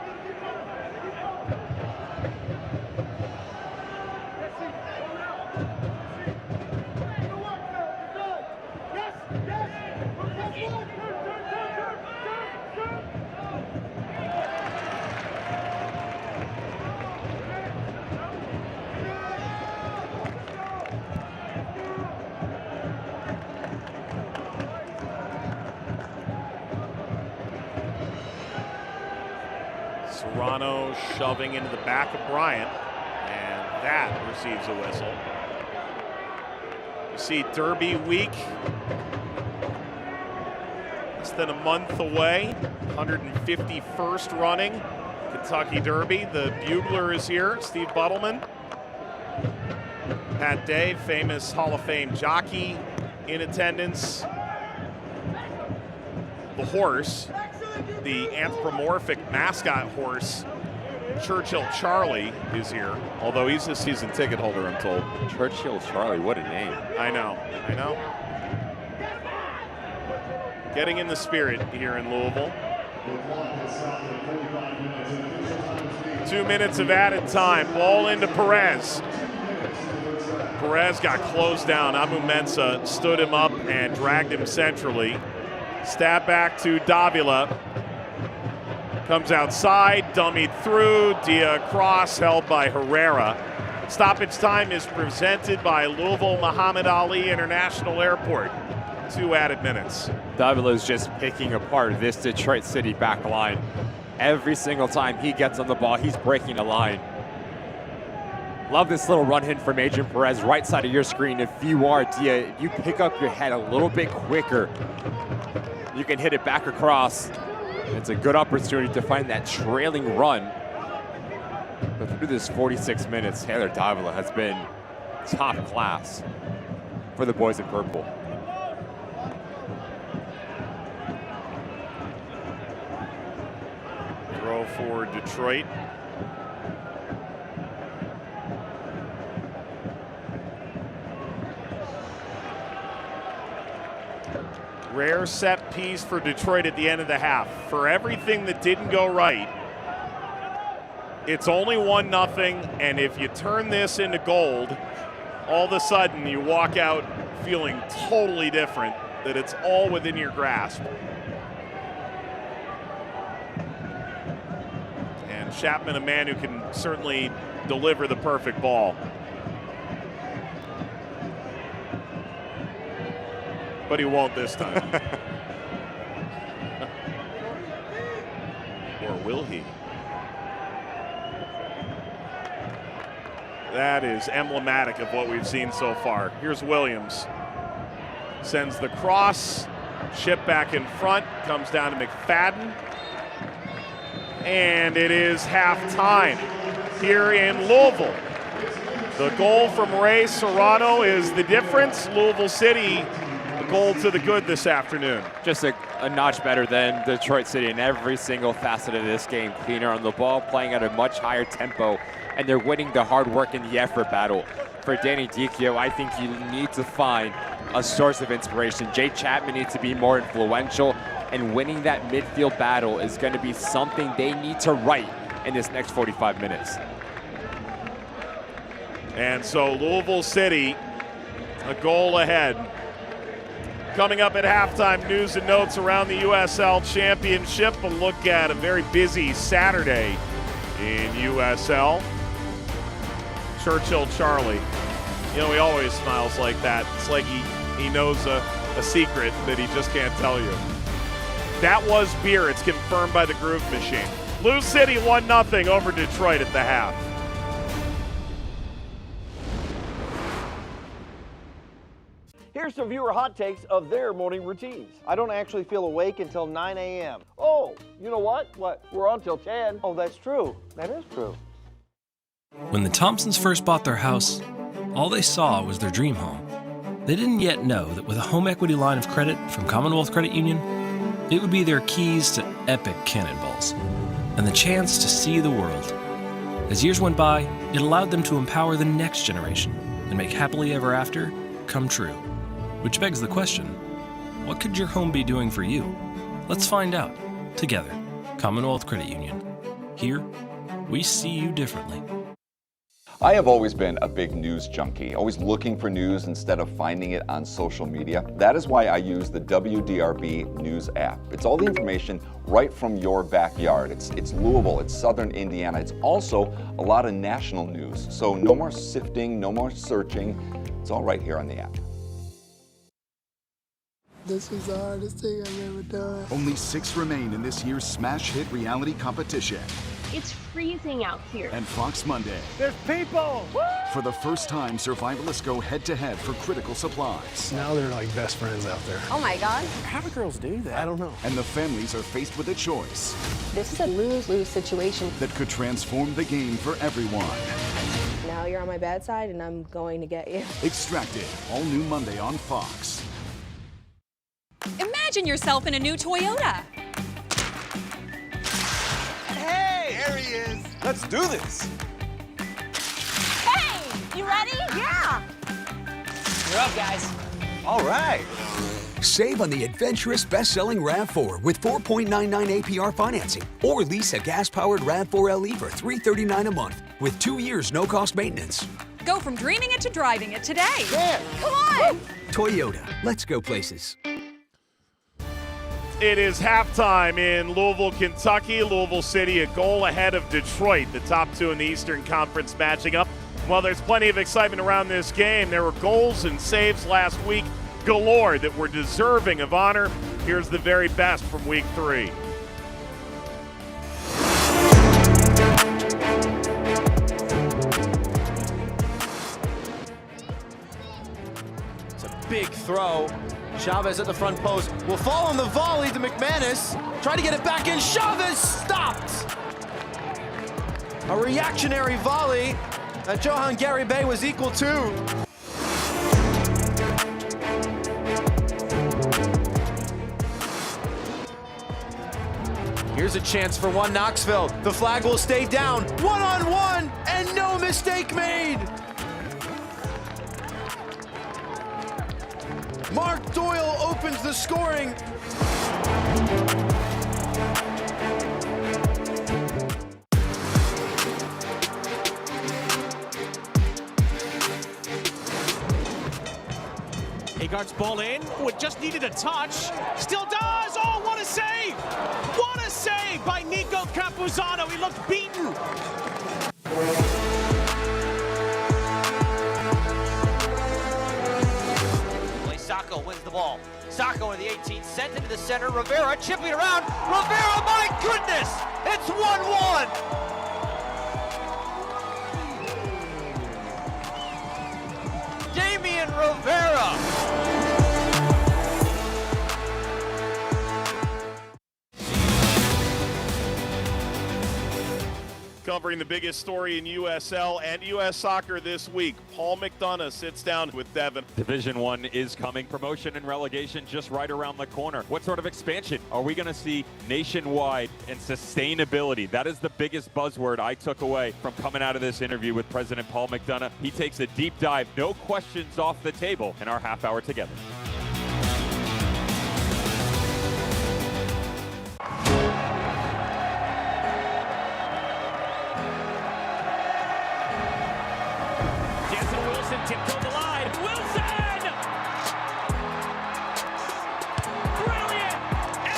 Serrano shoving into the back of Bryant, and that receives a whistle. You see Derby week, less than a month away, 151st running Kentucky Derby. The bugler is here, Steve Buttleman. Pat Day, famous Hall of Fame jockey, in attendance. The horse, the anthropomorphic mascot horse, Churchill Charlie, is here, although he's a season ticket holder, I'm told. Churchill Charlie, what a name. I know. Getting in the spirit here in Louisville. 2 minutes of added time. Ball into Perez. Perez got closed down. Abu Mensah stood him up and dragged him centrally. Stab back to Davila. Comes outside, dummied through. Dia cross held by Herrera. Stoppage time is presented by Louisville Muhammad Ali International Airport. 2 added minutes. Davila is just picking apart this Detroit City back line. Every single time he gets on the ball, he's breaking a line. Love this little run hit from Adrian Perez, right side of your screen. If you are Dia, you pick up your head a little bit quicker, you can hit it back across. It's a good opportunity to find that trailing run. But through this 46 minutes, Taylor Davila has been top class for the boys in purple. Throw for Detroit. Rare set piece for Detroit at the end of the half. For everything that didn't go right, it's only 1-0, and if you turn this into gold, all of a sudden you walk out feeling totally different, that it's all within your grasp. And Chapman, a man who can certainly deliver the perfect ball. But he won't this time. Or will he? That is emblematic of what we've seen so far. Here's Williams. Sends the cross. Chip back in front. Comes down to McFadden. And it is halftime here in Louisville. The goal from Ray Serrano is the difference. Louisville City, a goal to the good this afternoon. Just a notch better than Detroit City in every single facet of this game. Cleaner on the ball, playing at a much higher tempo, and they're winning the hard work and the effort battle. For Danny Dicchio, I think you need to find a source of inspiration. Jay Chapman needs to be more influential, and winning that midfield battle is going to be something they need to right in this next 45 minutes. And so Louisville City, a goal ahead. Coming up at halftime, news and notes around the USL Championship. A look at a very busy Saturday in USL. Churchill Charlie. You know, he always smiles like that. It's like he knows a secret that he just can't tell you. That was beer. It's confirmed by the Groove Machine. Lou City 1-0 over Detroit at the half. Here's some viewer hot takes of their morning routines. I don't actually feel awake until 9 a.m. Oh, you know what? What? We're on till 10. Oh, that's true. That is true. When the Thompsons first bought their house, all they saw was their dream home. They didn't yet know that with a home equity line of credit from Commonwealth Credit Union, it would be their keys to epic cannonballs and the chance to see the world. As years went by, it allowed them to empower the next generation and make happily ever after come true. Which begs the question, what could your home be doing for you? Let's find out together. Commonwealth Credit Union. Here, we see you differently. I have always been a big news junkie, always looking for news instead of finding it on social media. That is why I use the WDRB News app. It's all the information right from your backyard. It's Louisville, it's Southern Indiana. It's also a lot of national news. So no more sifting, no more searching. It's all right here on the app. This is the hardest thing I've ever done. Only 6 remain in this year's smash hit reality competition. It's freezing out here. And Fox Monday. There's people! Woo! For the first time, survivalists go head-to-head for critical supplies. Now they're like best friends out there. Oh my God. How do girls do that? I don't know. And the families are faced with a choice This is a lose-lose situation. that could transform the game for everyone. Now you're on my bad side and I'm going to get you. Extracted, all new Monday on Fox. Imagine yourself in a new Toyota. Hey, there he is. Let's do this. Hey, you ready? Yeah. You're up, guys. All right. Save on the adventurous best-selling RAV4 with 4.99 APR financing, or lease a gas-powered RAV4 LE for $339 a month with 2 years no-cost maintenance. Go from dreaming it to driving it today. Yeah. Come on. Toyota, let's go places. It is halftime in Louisville, Kentucky. Louisville City a goal ahead of Detroit, the top two in the Eastern Conference matching up. Well, there's plenty of excitement around this game. There were goals and saves last week galore that were deserving of honor. Here's the very best from week 3. It's a big throw. Chavez at the front post will fall on the volley to McManus. Try to get it back in. Chavez stopped. A reactionary volley that Johan Garibay was equal to. Here's a chance for one Knoxville. The flag will stay down. 1-on-1 and no mistake made. Mark Doyle opens the scoring. Agard's ball in, just needed a touch. Still does! Oh, what a save! What a save by Nico Campuzano. He looked beaten. Sacco wins the ball. Sacco in the 18th, sent into the center. Rivera chipping around. Rivera, my goodness! It's 1-1! Damian Rivera! Covering the biggest story in USL and US soccer this week, Paul McDonough sits down with Devin. Division 1 is coming. Promotion and relegation just right around the corner. What sort of expansion are we going to see nationwide, and sustainability? That is the biggest buzzword I took away from coming out of this interview with President Paul McDonough. He takes a deep dive, no questions off the table in our half hour together. Tiptoed the line. Wilson! Brilliant! And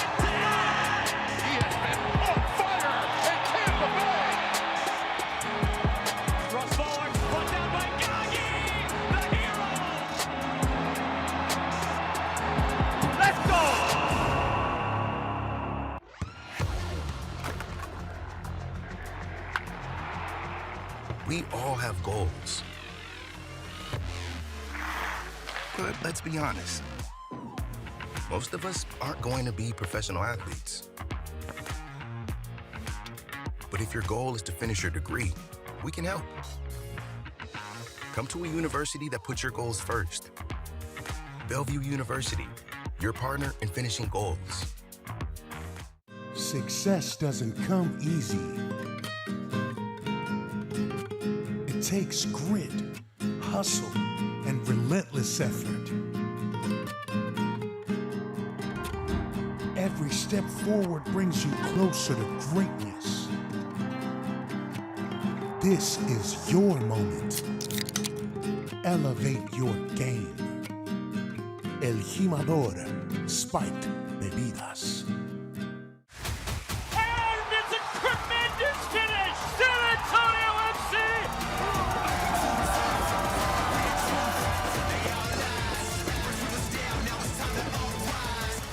he has been on fire at Tampa Bay! Cross forward, put down by Gagi! The hero! Let's go! We all have goals. But let's be honest, most of us aren't going to be professional athletes. But if your goal is to finish your degree, we can help. Come to a university that puts your goals first. Bellevue University, your partner in finishing goals. Success doesn't come easy. It takes grit, hustle, and relentless effort. Every step forward brings you closer to greatness. This is your moment. Elevate your game. El Jimador Spiked Bebidas. And it's a tremendous finish! San Antonio FC!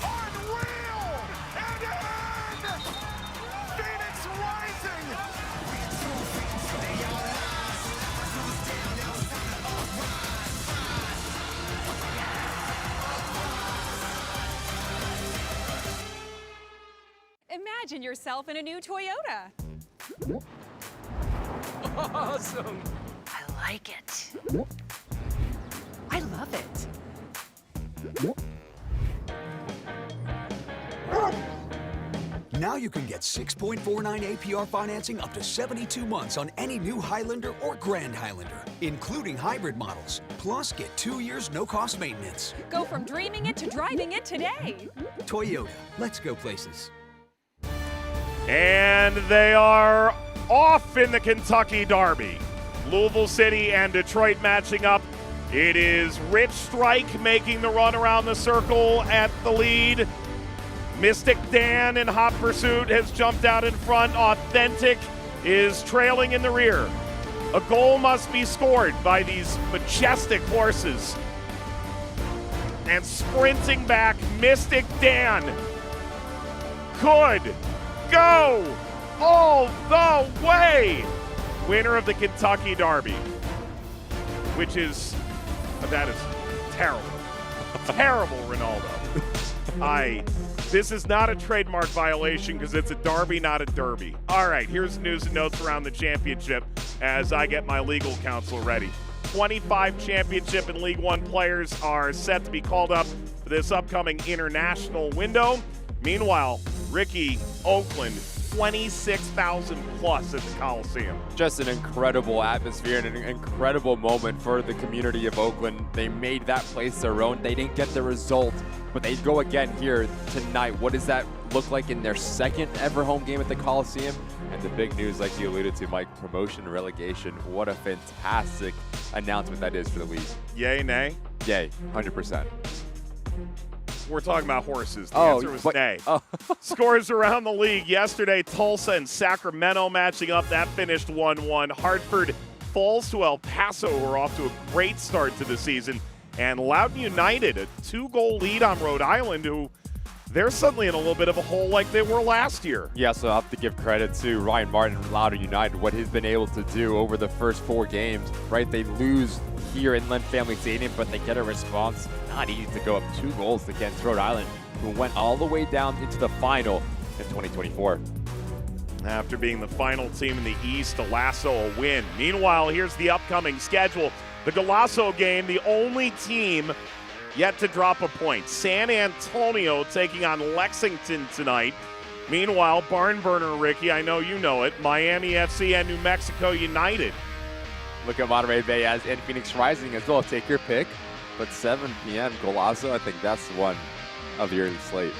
Unreal! And Phoenix Rising! Imagine yourself in a new Toyota. Awesome! I like it. I love it. Now you can get 6.49 APR financing up to 72 months on any new Highlander or Grand Highlander, including hybrid models. Plus, get 2 years no-cost maintenance. Go from dreaming it to driving it today. Toyota, let's go places. And they are off in the Kentucky Derby. Louisville City and Detroit matching up. It is Rich Strike making the run around the circle at the lead. Mystic Dan in hot pursuit has jumped out in front. Authentic is trailing in the rear. A goal must be scored by these majestic horses. And sprinting back, Mystic Dan could go all the way. Winner of the Kentucky Derby, which is, that is terrible. Terrible, Ronaldo. This is not a trademark violation because it's a derby, not a derby. All right, here's news and notes around the championship as I get my legal counsel ready. 25 championship and League One players are set to be called up for this upcoming international window. Meanwhile, Ricky, Oakland, 26,000 plus at the Coliseum. Just an incredible atmosphere and an incredible moment for the community of Oakland. They made that place their own. They didn't get the result, but they go again here tonight. What does that look like in their second ever home game at the Coliseum? And the big news, like you alluded to, Mike, promotion, relegation. What a fantastic announcement that is for the league. Yay, nay? Yay, 100%. We're talking about horses. The answer was nay. Scores around the league yesterday. Tulsa and Sacramento matching up. That finished 1-1. Hartford falls to El Paso, who are off to a great start to the season. And Loudoun United, a 2-goal lead on Rhode Island, who they're suddenly in a little bit of a hole like they were last year. Yeah, so I have to give credit to Ryan Martin and Loudoun United, what he's been able to do over the first 4 games, right? They lose here in Lynn Family Stadium, but they get a response. Not easy to go up 2 goals against Rhode Island, who went all the way down into the final in 2024. After being the final team in the East to lasso a win. Meanwhile, here's the upcoming schedule. The Golasso game, the only team yet to drop a point. San Antonio taking on Lexington tonight. Meanwhile, barn burner, Ricky, I know you know it, Miami FC and New Mexico United. Look at Monterey Bay and Phoenix Rising as well. Take your pick. But 7 p.m. Golasso, I think that's one of the early slate.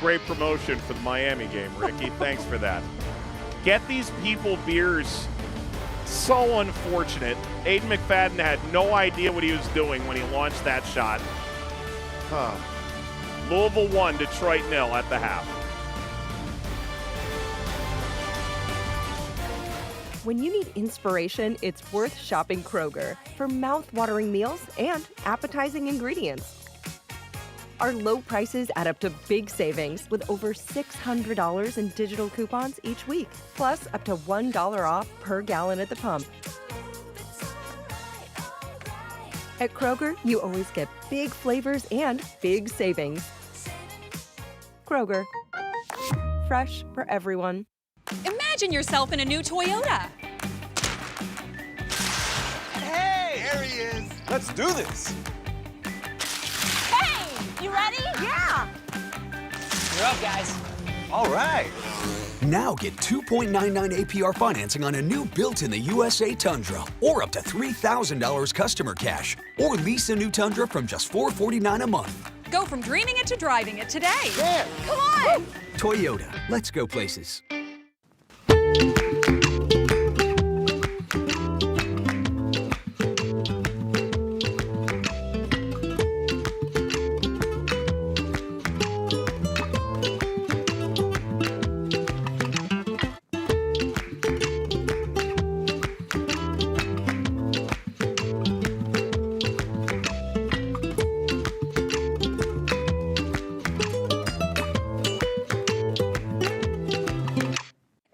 Great promotion for the Miami game, Ricky. Thanks for that. Get these people beers. So unfortunate. Aiden McFadden had no idea what he was doing when he launched that shot. Louisville 1, Detroit 0 at the half. When you need inspiration, it's worth shopping Kroger for mouth-watering meals and appetizing ingredients. Our low prices add up to big savings with over $600 in digital coupons each week, plus up to $1 off per gallon at the pump. At Kroger, you always get big flavors and big savings. Kroger, fresh for everyone. Imagine yourself in a new Toyota. Hey, there he is. Let's do this. Hey, you ready? Yeah. You're up, guys. All right. Now get 2.99 APR financing on a new built in the USA Tundra, or up to $3,000 customer cash, or lease a new Tundra from just $449 a month. Go from dreaming it to driving it today. Yeah. Come on! Toyota, let's go places.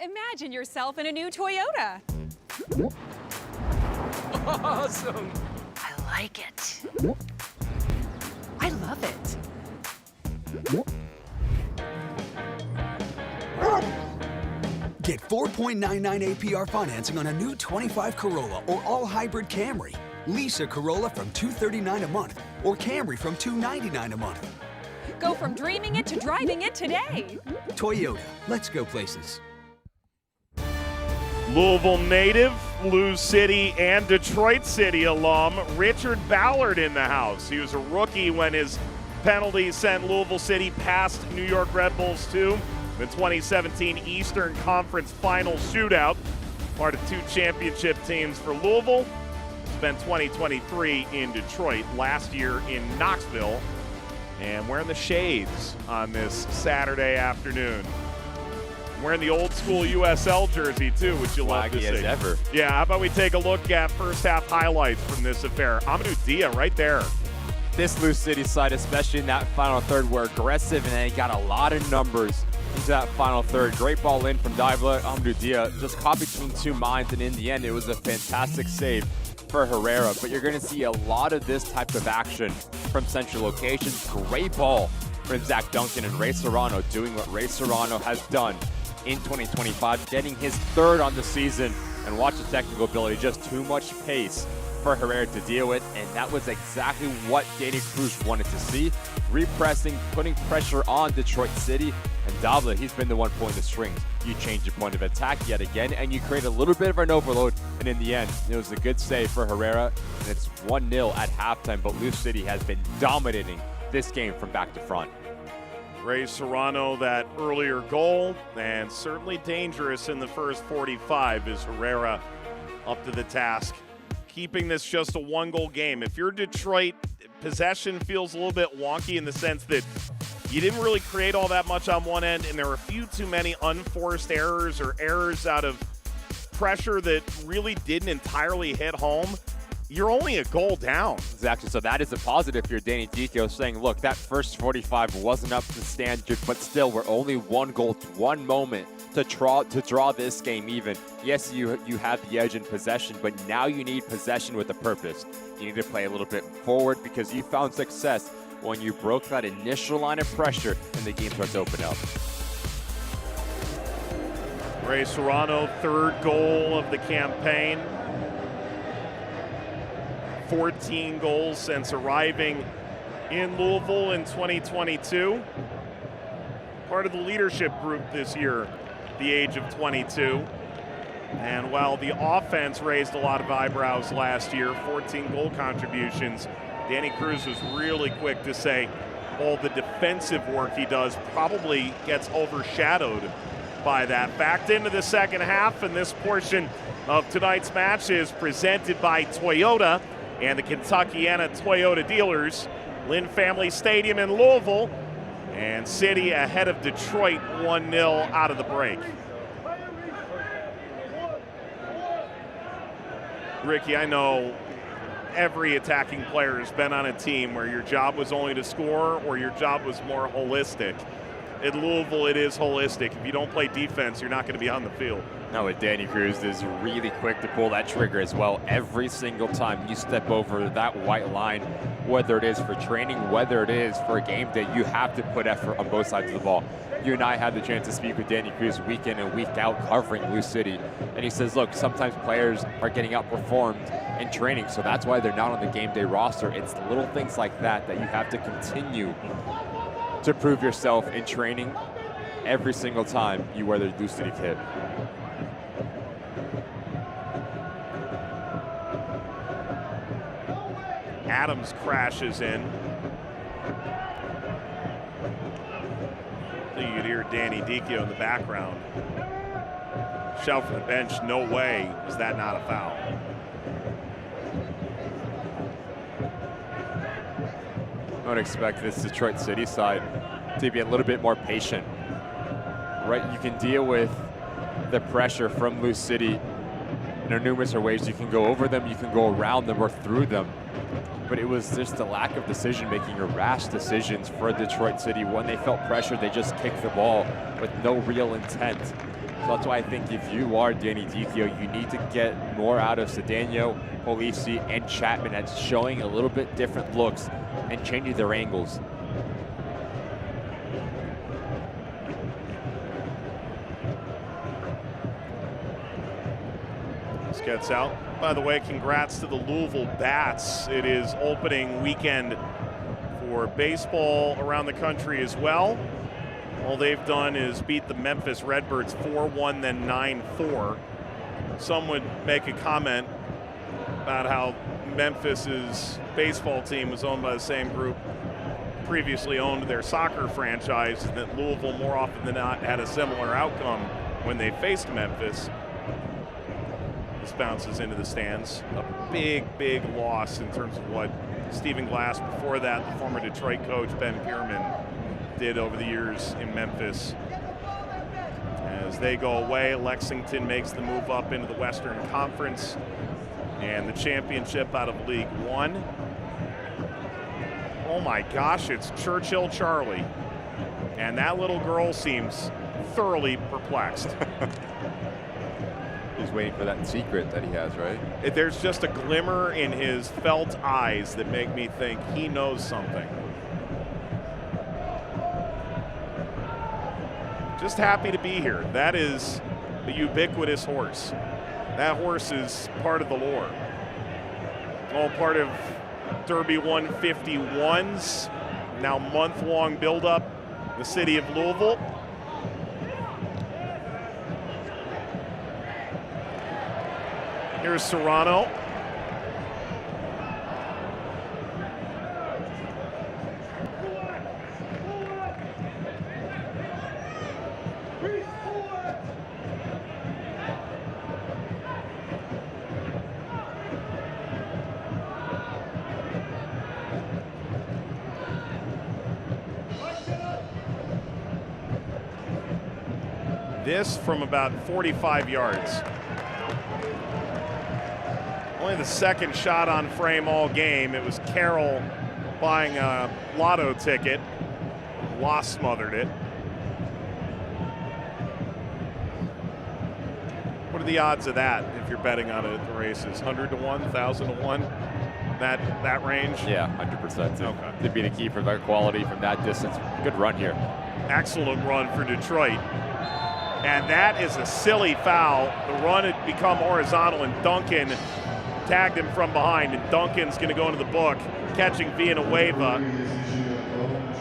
Imagine yourself in a new Toyota. Awesome. I like it. I love it. Get 4.99 APR financing on a new 25 Corolla or all hybrid Camry. Lease a Corolla from $239 a month or Camry from $299 a month. Go from dreaming it to driving it today. Toyota, let's go places. Louisville native, Lou City and Detroit City alum, Richard Ballard in the house. He was a rookie when his penalty sent Louisville City past New York Red Bulls 2. The 2017 Eastern Conference Final Shootout. Part of 2 championship teams for Louisville. Spent 2023 in Detroit, last year in Knoxville. And wearing the shades on this Saturday afternoon. Wearing the old school USL jersey too, which you'll love to see. As ever. Yeah, how about we take a look at first half highlights from this affair. Amadou Dia right there. This Lou City side, especially in that final third, were aggressive and they got a lot of numbers into that final third. Great ball in from Davila. Amadou Dia just caught between 2 minds, and in the end, it was a fantastic save for Herrera. But you're going to see a lot of this type of action from central locations. Great ball from Zach Duncan and Ray Serrano doing what Ray Serrano has done in 2025, getting his 3rd on the season. And watch the technical ability, just too much pace for Herrera to deal with, and that was exactly what Danny Cruz wanted to see. Repressing, putting pressure on Detroit City, and Davila, he's been the one pulling the strings. You change your point of attack yet again, and you create a little bit of an overload, and in the end, it was a good save for Herrera, and it's 1-0 at halftime, but Lou City has been dominating this game from back to front. Ray Serrano, that earlier goal, and certainly dangerous in the first 45 as Herrera up to the task. Keeping this just a 1-goal game. If you're Detroit, possession feels a little bit wonky in the sense that you didn't really create all that much on one end, and there were a few too many unforced errors or errors out of pressure that really didn't entirely hit home. You're only a goal down. Exactly, so that is a positive if you're Danny Dico, saying, look, that first 45 wasn't up to standard, but still, we're only 1 goal, 1 moment to draw this game even. Yes, you have the edge in possession, but now you need possession with a purpose. You need to play a little bit forward because you found success when you broke that initial line of pressure and the game starts to open up. Ray Serrano, 3rd goal of the campaign. 14 goals since arriving in Louisville in 2022. Part of the leadership group this year, the age of 22. And while the offense raised a lot of eyebrows last year, 14 goal contributions, Danny Cruz was really quick to say all the defensive work he does probably gets overshadowed by that. Backed into the second half, and this portion of tonight's match is presented by Toyota and the Kentuckiana Toyota dealers. Lynn Family Stadium in Louisville, and City ahead of Detroit 1-0 out of the break. Ricky, I know every attacking player has been on a team where your job was only to score or your job was more holistic. At Louisville, it is holistic. If you don't play defense, you're not going to be on the field. No, with Danny Cruz is really quick to pull that trigger as well. Every single time you step over that white line, whether it is for training, whether it is for a game day, you have to put effort on both sides of the ball. You and I had the chance to speak with Danny Cruz week in and week out covering Lou City. And he says, look, sometimes players are getting outperformed in training, so that's why they're not on the game day roster. It's little things like that that you have to continue to prove yourself in training every single time you wear the Lou City kit. Adams crashes in. I think you could hear Danny Dicchio in the background shout from the bench, no way, is that not a foul? I would expect this Detroit City side to be a little bit more patient, right? You can deal with the pressure from Lou City in numerous ways. You can go over them, you can go around them or through them. But it was just a lack of decision-making or rash decisions for Detroit City. When they felt pressure, they just kicked the ball with no real intent. So that's why I think if you are Danny Dicchio, you need to get more out of Cedeno, Polisi, and Chapman at showing a little bit different looks and changing their angles. This gets out. By the way, congrats to the Louisville Bats. It is opening weekend for baseball around the country as well. All they've done is beat the Memphis Redbirds 4-1, then 9-4. Some would make a comment about how Memphis's baseball team was owned by the same group previously owned their soccer franchise, and that Louisville more often than not had a similar outcome when they faced Memphis. This bounces into the stands. A big, big loss in terms of what Stephen Glass, before that, the former Detroit coach Ben Pierman, did over the years in Memphis. As they go away, Lexington makes the move up into the Western Conference and the championship out of League One. Oh my gosh, it's Churchill Charlie. And that little girl seems thoroughly perplexed. He's waiting for that secret that he has, right? There's just a glimmer in his felt eyes that make me think he knows something. Just happy to be here. That is a ubiquitous horse. That horse is part of the lore. All part of Derby 151's now month-long build-up in the city of Louisville. Here's Serrano. This from about 45 yards. Only the second shot on frame all game. It was Carroll buying a lotto ticket. Loss smothered it. What are the odds of that if you're betting on it at the races? 100 to 1, 1,000 to 1? That range? Yeah, 100%. Okay. To be the key for that quality from that distance. Good run here. Excellent run for Detroit. And that is a silly foul. The run had become horizontal, and Duncan tagged him from behind, and Duncan's going to go into the book, catching Villanueva.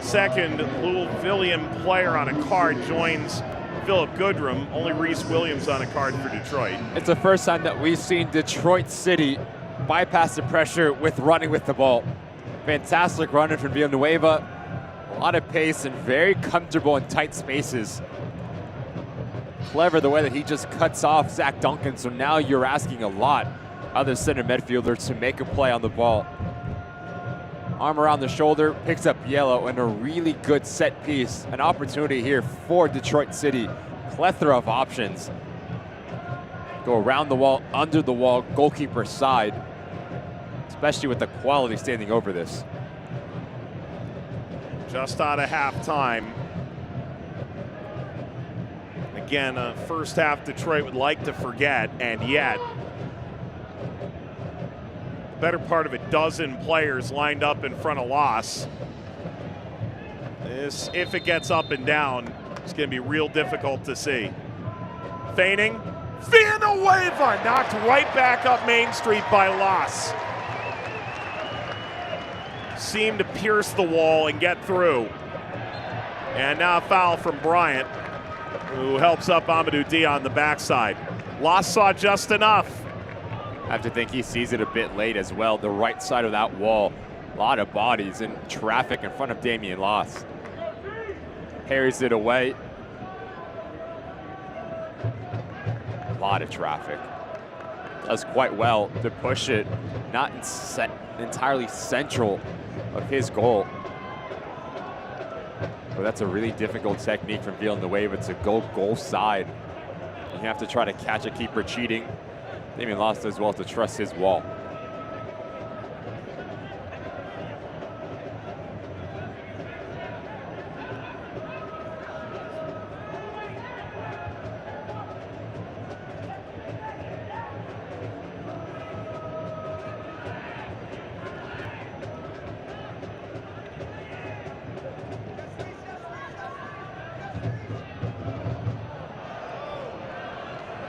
Second Louisvillian player on a card joins Philip Goodrum. Only Reese Williams on a card for Detroit. It's the first time that we've seen Detroit City bypass the pressure with running with the ball. Fantastic running from Villanueva. A lot of pace and very comfortable in tight spaces. Clever the way that he just cuts off Zach Duncan, so now you're asking a lot of the center midfielders to make a play on the ball. Arm around the shoulder, picks up yellow, and a really good set piece. An opportunity here for Detroit City. Plethora of options. Go around the wall, under the wall, goalkeeper side, especially with the quality standing over this. Just out of halftime. Again, first half Detroit would like to forget, and yet better part of a dozen players lined up in front of Loss. This, if it gets up and down, it's going to be real difficult to see. Feigning, Villanueva knocked right back up Main Street by Loss. Seemed to pierce the wall and get through. And now a foul from Bryant. who helps up Amadou Dia on the backside. Loss saw just enough. I have to think he sees it a bit late as well. The right side of that wall, a lot of bodies and traffic in front of Damian Loss. Parries it away. A lot of traffic. Does quite well to push it, not entirely central of his goal. But that's a really difficult technique from Villanueva to go goal side. You have to try to catch a keeper cheating. Damian Loss does well to trust his wall.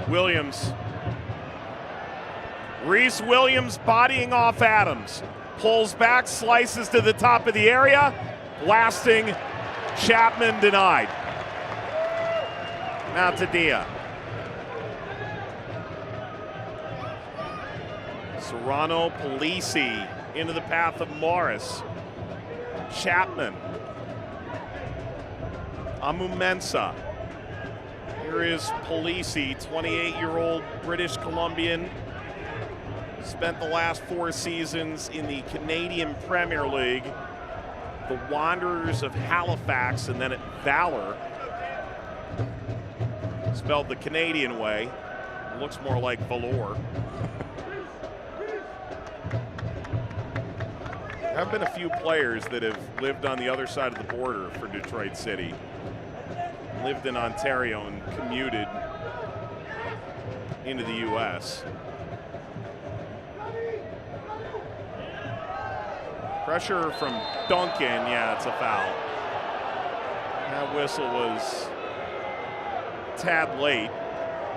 Williams. Reese Williams bodying off Adams. Pulls back, slices to the top of the area. Blasting, Chapman denied. Now to Dia. Serrano, Polisi into the path of Morris. Chapman. Amumensa. Here is Polisi, 28-year-old British Columbian. Spent the last 4 seasons in the Canadian Premier League, the Wanderers of Halifax, and then at Valor. Spelled the Canadian way. Looks more like Valor. There have been a few players that have lived on the other side of the border for Detroit City. Lived in Ontario and commuted into the U.S. Pressure from Duncan, yeah, it's a foul. That whistle was a tad late,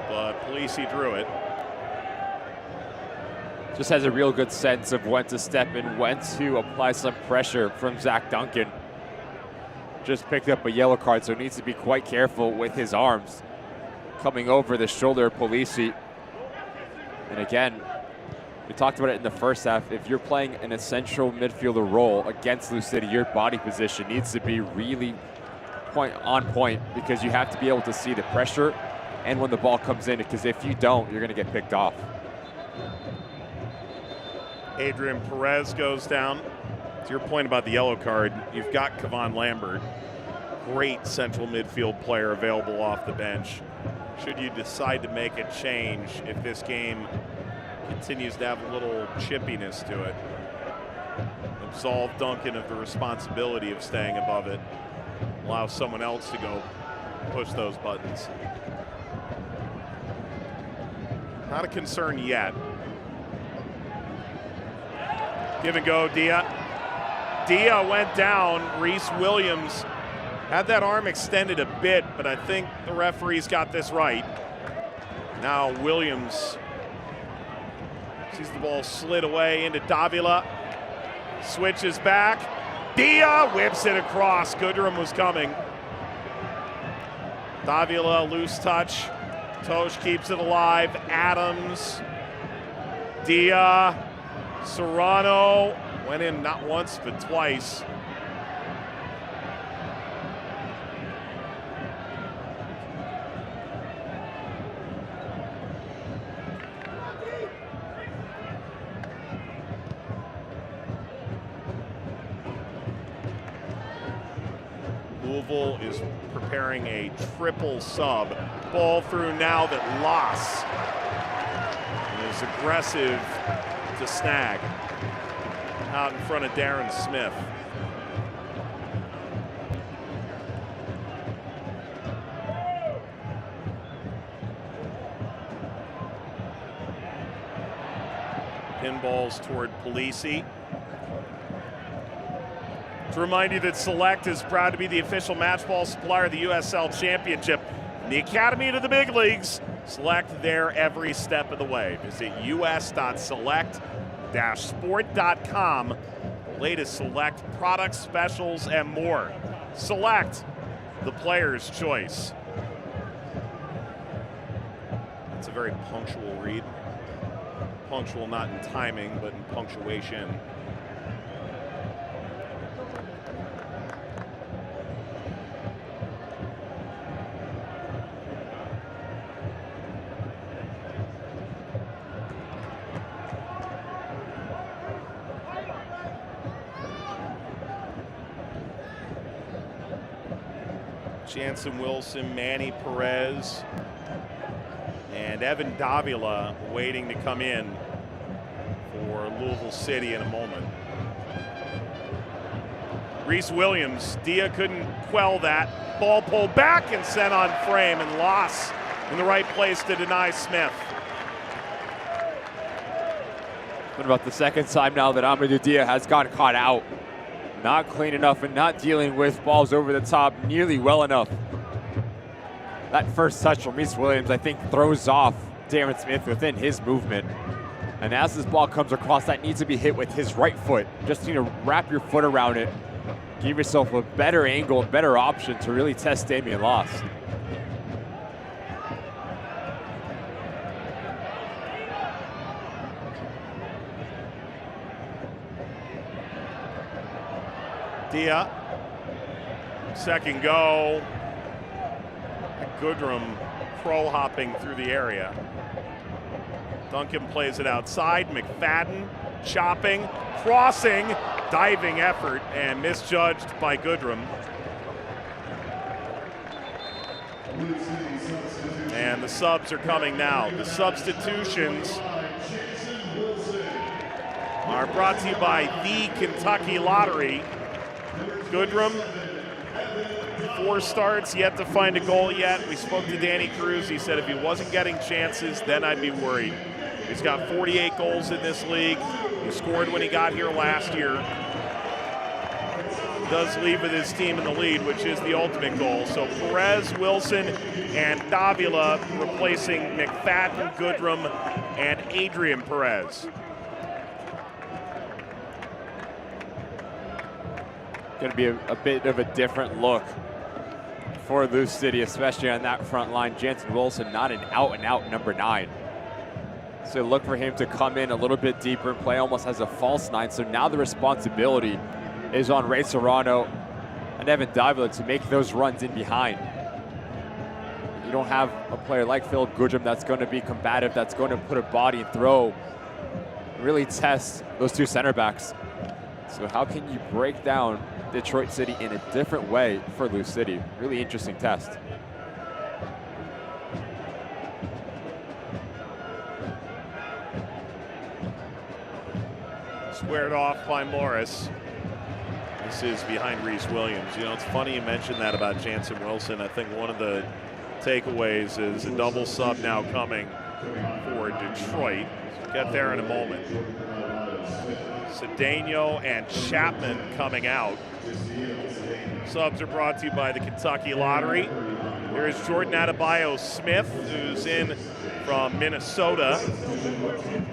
but Polisi drew it. Just has a real good sense of when to step in, when to apply some pressure from Zach Duncan. Just picked up a yellow card, so needs to be quite careful with his arms. Coming over the shoulder of Polisi. And again, we talked about it in the first half. If you're playing an essential midfielder role against Lou City, your body position needs to be really on point because you have to be able to see the pressure and when the ball comes in, because if you don't, you're going to get picked off. Adrian Perez goes down. To your point about the yellow card, you've got Kevon Lambert, great central midfield player available off the bench. Should you decide to make a change if this game continues to have a little chippiness to it, absolve Duncan of the responsibility of staying above it, allow someone else to go push those buttons. Not a concern yet. Give and go, Dia. Dia went down. Reese Williams had that arm extended a bit, but I think the referee's got this right. Now Williams sees the ball slid away into Davila. Switches back. Dia whips it across. Goodrum was coming. Davila, loose touch. Tosh keeps it alive. Adams. Dia. Serrano. Went in not once, but twice. Louisville is preparing a triple sub. Ball through now that Loss is aggressive to snag. Out in front of Darren Smith. Pinballs toward Polisi. To remind you that Select is proud to be the official match ball supplier of the USL Championship. The Academy to the big leagues. Select there every step of the way. Visit us.select-sport.com. Latest Select products, specials, and more. Select, the player's choice. a very punctual read. Punctual not in timing, but in punctuation. Jansen Wilson, Manny Perez, and Evan Davila waiting to come in for Louisville City in a moment. Reese Williams, Dia couldn't quell that. Ball pulled back and sent on frame, and Loss in the right place to deny Smith. What about the second time now that Amadou Dia has gotten caught out? Not clean enough and not dealing with balls over the top nearly well enough. That first touch from Reese Williams, I think, throws off Darren Smith within his movement. And as this ball comes across, that needs to be hit with his right foot. Just need to wrap your foot around it. Give yourself a better angle, a better option to really test Damian Loss. Dia, second go. Goodrum crow hopping through the area. Duncan plays it outside. McFadden chopping, crossing, diving effort, and misjudged by Goodrum. And the subs are coming now. The substitutions are brought to you by the Kentucky Lottery. Goodrum, 4 starts, yet to find a goal yet. We spoke to Danny Cruz. He said if he wasn't getting chances, then I'd be worried. He's got 48 goals in this league. He scored when he got here last year. Does leave with his team in the lead, which is the ultimate goal. So Perez, Wilson, and Davila replacing McFadden, Goodrum, and Adrian Perez. Going to be a bit of a different look for Lou City, especially on that front line. Jansen Wilson, not an out-and-out number 9. So look for him to come in a little bit deeper and play almost as a false 9. So now the responsibility is on Ray Serrano and Evan Davila to make those runs in behind. You don't have a player like Philip Goodrum that's going to be combative, that's going to put a body and throw, really test those 2 center backs. So how can you break down Detroit City in a different way for Lou City? Really interesting test. Squared off by Morris. This is behind Reese Williams. You know, it's funny you mentioned that about Jansen Wilson. I think one of the takeaways is a double sub now coming for Detroit. Get there in a moment. Cedeno and Chapman coming out. Subs are brought to you by the Kentucky Lottery. Here's Jordan Adebayo Smith, who's in from Minnesota.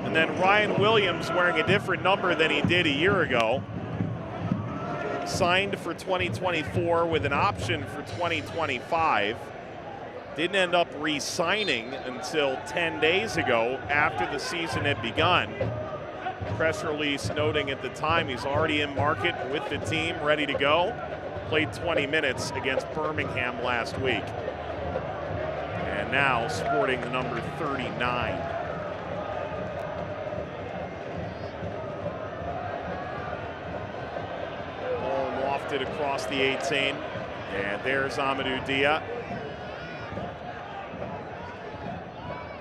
And then Ryan Williams wearing a different number than he did a year ago. Signed for 2024 with an option for 2025. Didn't end up re-signing until 10 days ago after the season had begun. Press release noting at the time he's already in market with the team, ready to go. Played 20 minutes against Birmingham last week. And now sporting the number 39. Ball wafted across the 18. And there's Amadou Dia.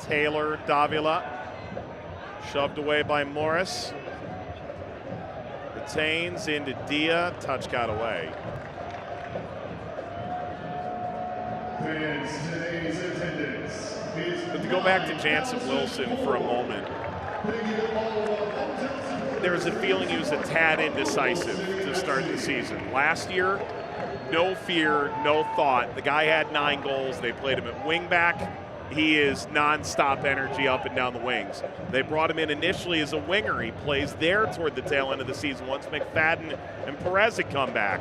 Taylor, Davila. Shoved away by Morris. Retains into Dia. Touch got away. But to go back to Jansen Wilson for a moment, there was a feeling he was a tad indecisive to start the season. Last year, no fear, no thought. The guy had 9 goals. They played him at wingback. He is non-stop energy up and down the wings. They brought him in initially as a winger. He plays there toward the tail end of the season once McFadden and Perez had come back.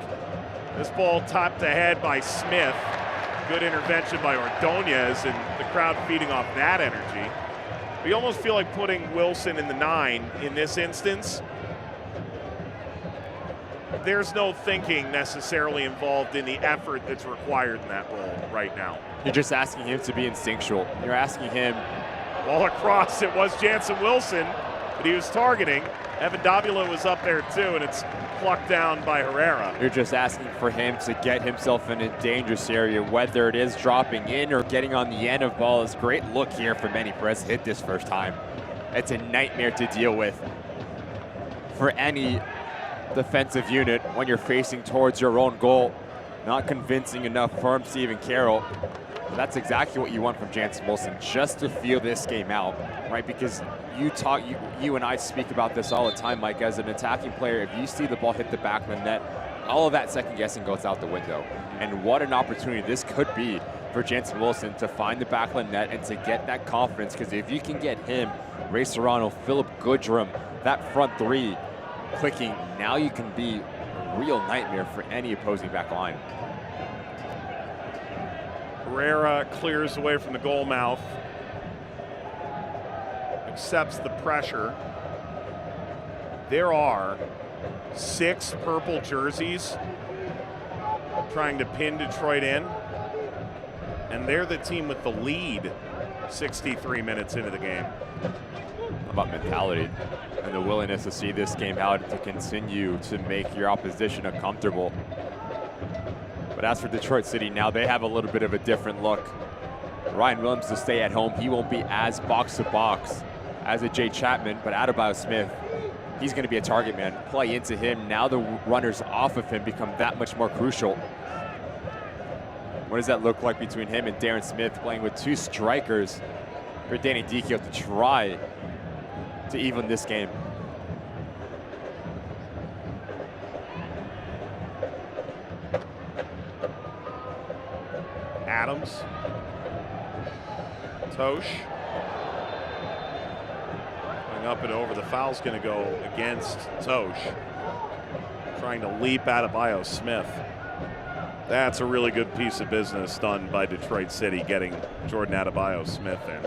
This ball topped ahead by Smith. Good intervention by Ordonez, and the crowd feeding off that energy. But you almost feel like putting Wilson in the 9 in this instance. There's no thinking necessarily involved in the effort that's required in that role right now. You're just asking him to be instinctual. You're asking him. Ball across, it was Jansen Wilson, but he was targeting. Evan Davila was up there too, and it's plucked down by Herrera. You're just asking for him to get himself in a dangerous area, whether it is dropping in or getting on the end of ball. Is great look here for Manny Perez to hit this first time. It's a nightmare to deal with for any defensive unit when you're facing towards your own goal. Not convincing enough from Steven Carroll. That's exactly what you want from Jansen Wilson, just to feel this game out, right? Because you and I speak about this all the time, Mike. As an attacking player, if you see the ball hit the back of the net, all of that second guessing goes out the window. And what an opportunity this could be for Jansen Wilson to find the back of the net and to get that confidence. Because if you can get him, Ray Serrano, Philip Goodrum, that front 3 clicking, now you can be a real nightmare for any opposing back line. Herrera clears away from the goal mouth, accepts the pressure. There are 6 purple jerseys trying to pin Detroit in, and they're the team with the lead 63 minutes into the game. About mentality and the willingness to see this game out, to continue to make your opposition uncomfortable. But as for Detroit City, now they have a little bit of a different look. Ryan Williams to stay at home. He won't be as box-to-box as a Jay Chapman, but Adebayo Smith, he's going to be a target man. Play into him. Now the runners off of him become that much more crucial. What does that look like between him and Darren Smith, playing with 2 strikers for Danny Dicchio to try to even this game? Adams, Tosh, going up and over. The foul's going to go against Tosh, trying to leap Adebayo Smith. That's a really good piece of business done by Detroit City, getting Jordan Adebayo Smith in.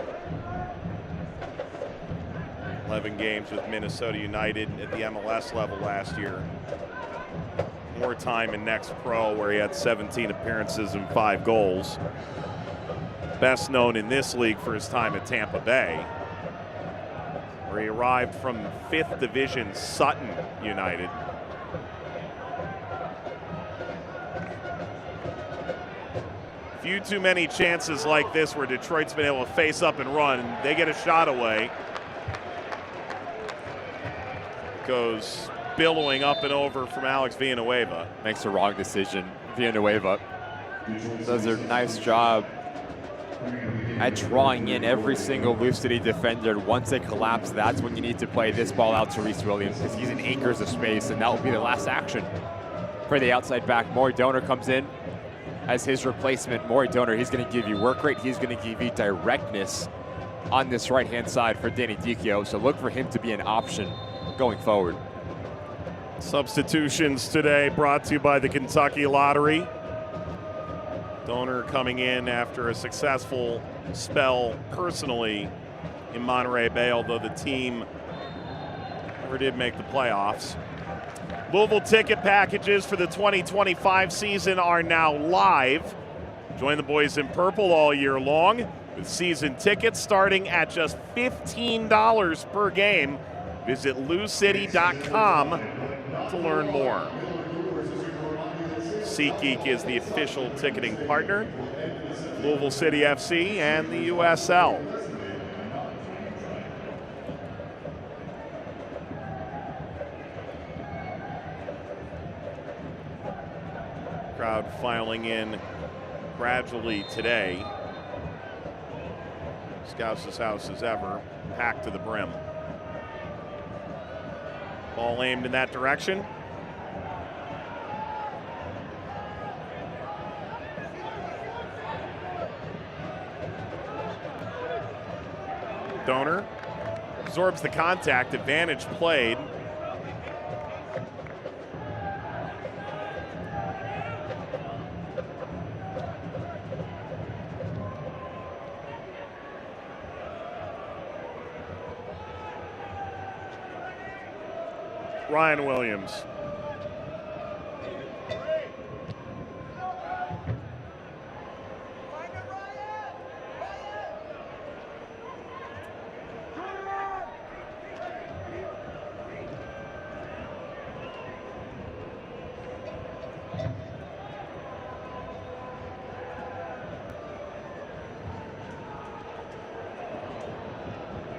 11 games with Minnesota United at the MLS level last year. More time in Next Pro, where he had 17 appearances and 5 goals. Best known in this league for his time at Tampa Bay, where he arrived from 5th Division Sutton United. Few too many chances like this where Detroit's been able to face up and run. They get a shot away. Goes billowing up and over from Alex Villanueva. Makes the wrong decision. Villanueva does a nice job at drawing in every single Blue City defender. Once they collapse, that's when you need to play this ball out to Reese Williams, because he's in acres of space, and that will be the last action for the outside back. Maury Donor comes in as his replacement. Maury Donor, he's going to give you work rate. He's going to give you directness on this right-hand side for Danny Dicchio, so look for him to be an option going forward. Substitutions today brought to you by the Kentucky Lottery. Donor coming in after a successful spell personally in Monterey Bay, although the team never did make the playoffs. Louisville ticket packages for the 2025 season are now live. Join the boys in purple all year long with season tickets starting at just $15 per game. Visit LouCity.com to learn more. SeatGeek is the official ticketing partner, Louisville City FC and the USL. Crowd filing in gradually today. Scouts' house as ever, packed to the brim. Ball aimed in that direction. Donor absorbs the contact, advantage played. Ryan Williams.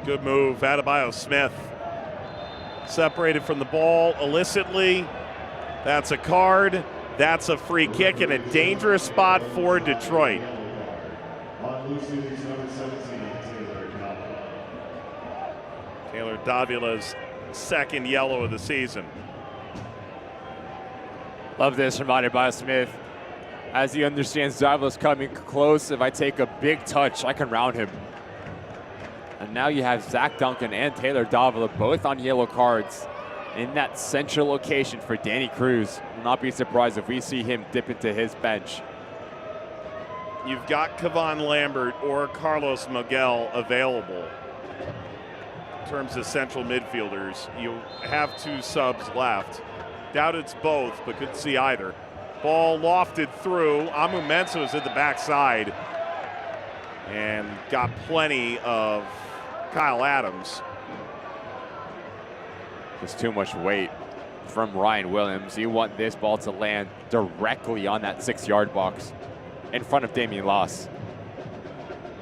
Good move, Adebayo Smith. Separated from the ball illicitly. That's a card. That's a free kick in a dangerous spot for Detroit. Taylor Davila's second yellow of the season. Love this from Adebayo Smith. As he understands Davila's coming close, if I take a big touch, I can round him. And now you have Zach Duncan and Taylor Davila both on yellow cards in that central location for Danny Cruz. Will not be surprised if we see him dip into his bench. You've got Kevon Lambert or Carlos Miguel available. In terms of central midfielders, you have two subs left. Doubt it's both, but could see either. Ball lofted through. Amu Mensah is at the backside and got plenty of Kyle Adams. Just too much weight from Ryan Williams. You want this ball to land directly on that 6-yard box in front of Damian Loss.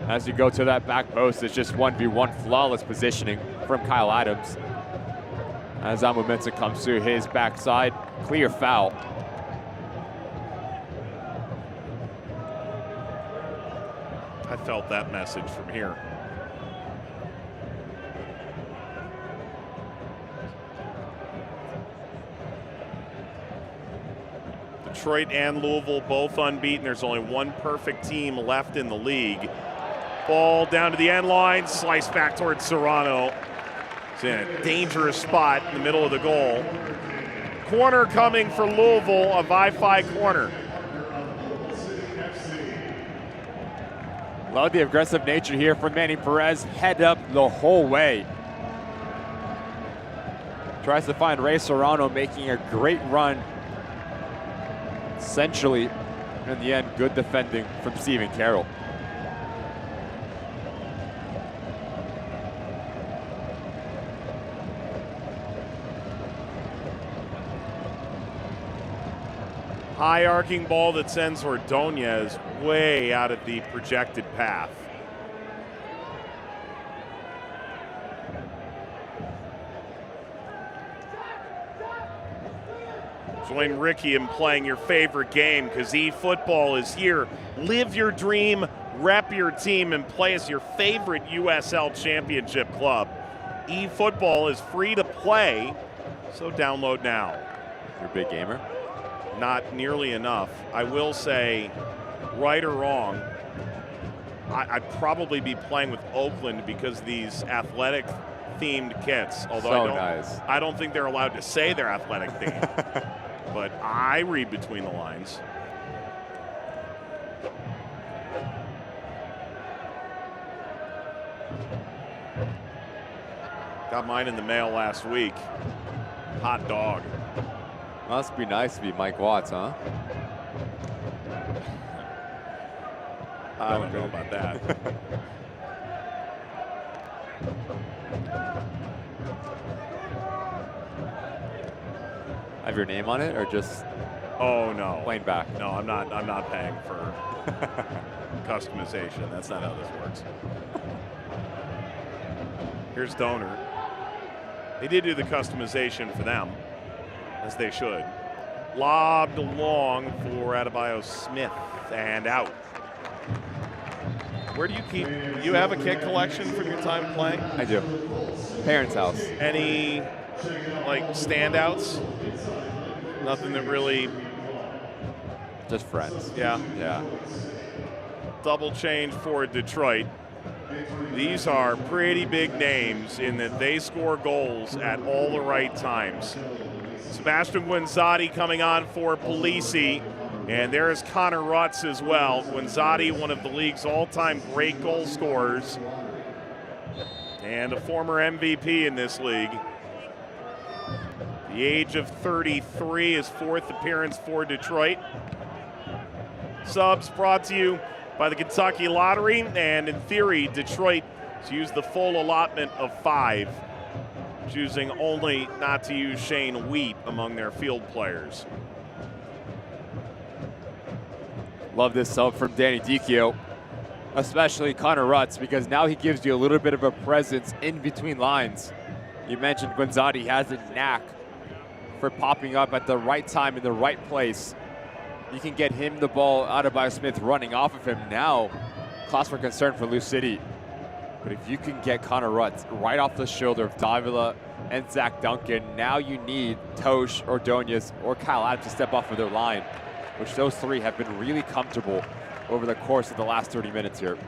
As you go to that back post, it's just 1v1 flawless positioning from Kyle Adams. As Amu Mensah comes through his backside, clear foul. I felt that message from here. Detroit and Louisville both unbeaten. There's only one perfect team left in the league. Ball down to the end line, sliced back towards Serrano. It's in a dangerous spot in the middle of the goal. Corner coming for Louisville, a Wi-Fi corner. Love the aggressive nature here from Manny Perez. Head up the whole way. Tries to find Ray Serrano, making a great run. Essentially, in the end, good defending from Stephen Carroll. High arcing ball that sends Ordonez way out of the projected path. Join Ricky in playing your favorite game because eFootball is here. Live your dream, rep your team, and play as your favorite USL Championship club. eFootball is free to play, so download now. You're a big gamer? Not nearly enough. I will say, right or wrong, I'd probably be playing with Oakland because of these athletic-themed kits. Although so nice. I don't think they're allowed to say they're athletic-themed. But I read between the lines. Got mine in the mail last week. Hot dog. Must be nice to be Mike Watts, huh? I don't know about that. Have your name on it, or just? Oh no. Plain back. No, I'm not paying for customization. That's not how this works. Here's Donor. They did do the customization for them, as they should. Lobbed along for Adebayo Smith and out. Where do you keep? You have a kit collection from your time playing? I do. Parents' house. Any like standouts? Nothing that really. Just friends. Yeah. Yeah. Double change for Detroit. These are pretty big names in that they score goals at all the right times. Sebastian Guinzotti coming on for Polisi, and there's Connor Rutz as well. Guinzotti, one of the league's all-time great goal scorers, and a former MVP in this league. the age of 33, his 4th appearance for Detroit. Subs brought to you by the Kentucky Lottery, and in theory, Detroit has used the full allotment of 5, choosing only not to use Shane Wheat among their field players. Love this sub from Danny Dicchio, especially Connor Rutz, because now he gives you a little bit of a presence in between lines. You mentioned Guanzatti has a knack for popping up at the right time in the right place. You can get him the ball out of Smith running off of him. Now, cause for concern for Lou City. But if you can get Connor Rutz right off the shoulder of Davila and Zach Duncan, now you need Tosh, Ordonez, or Kyle Adams to step off of their line, which those 3 have been really comfortable over the course of the last 30 minutes here.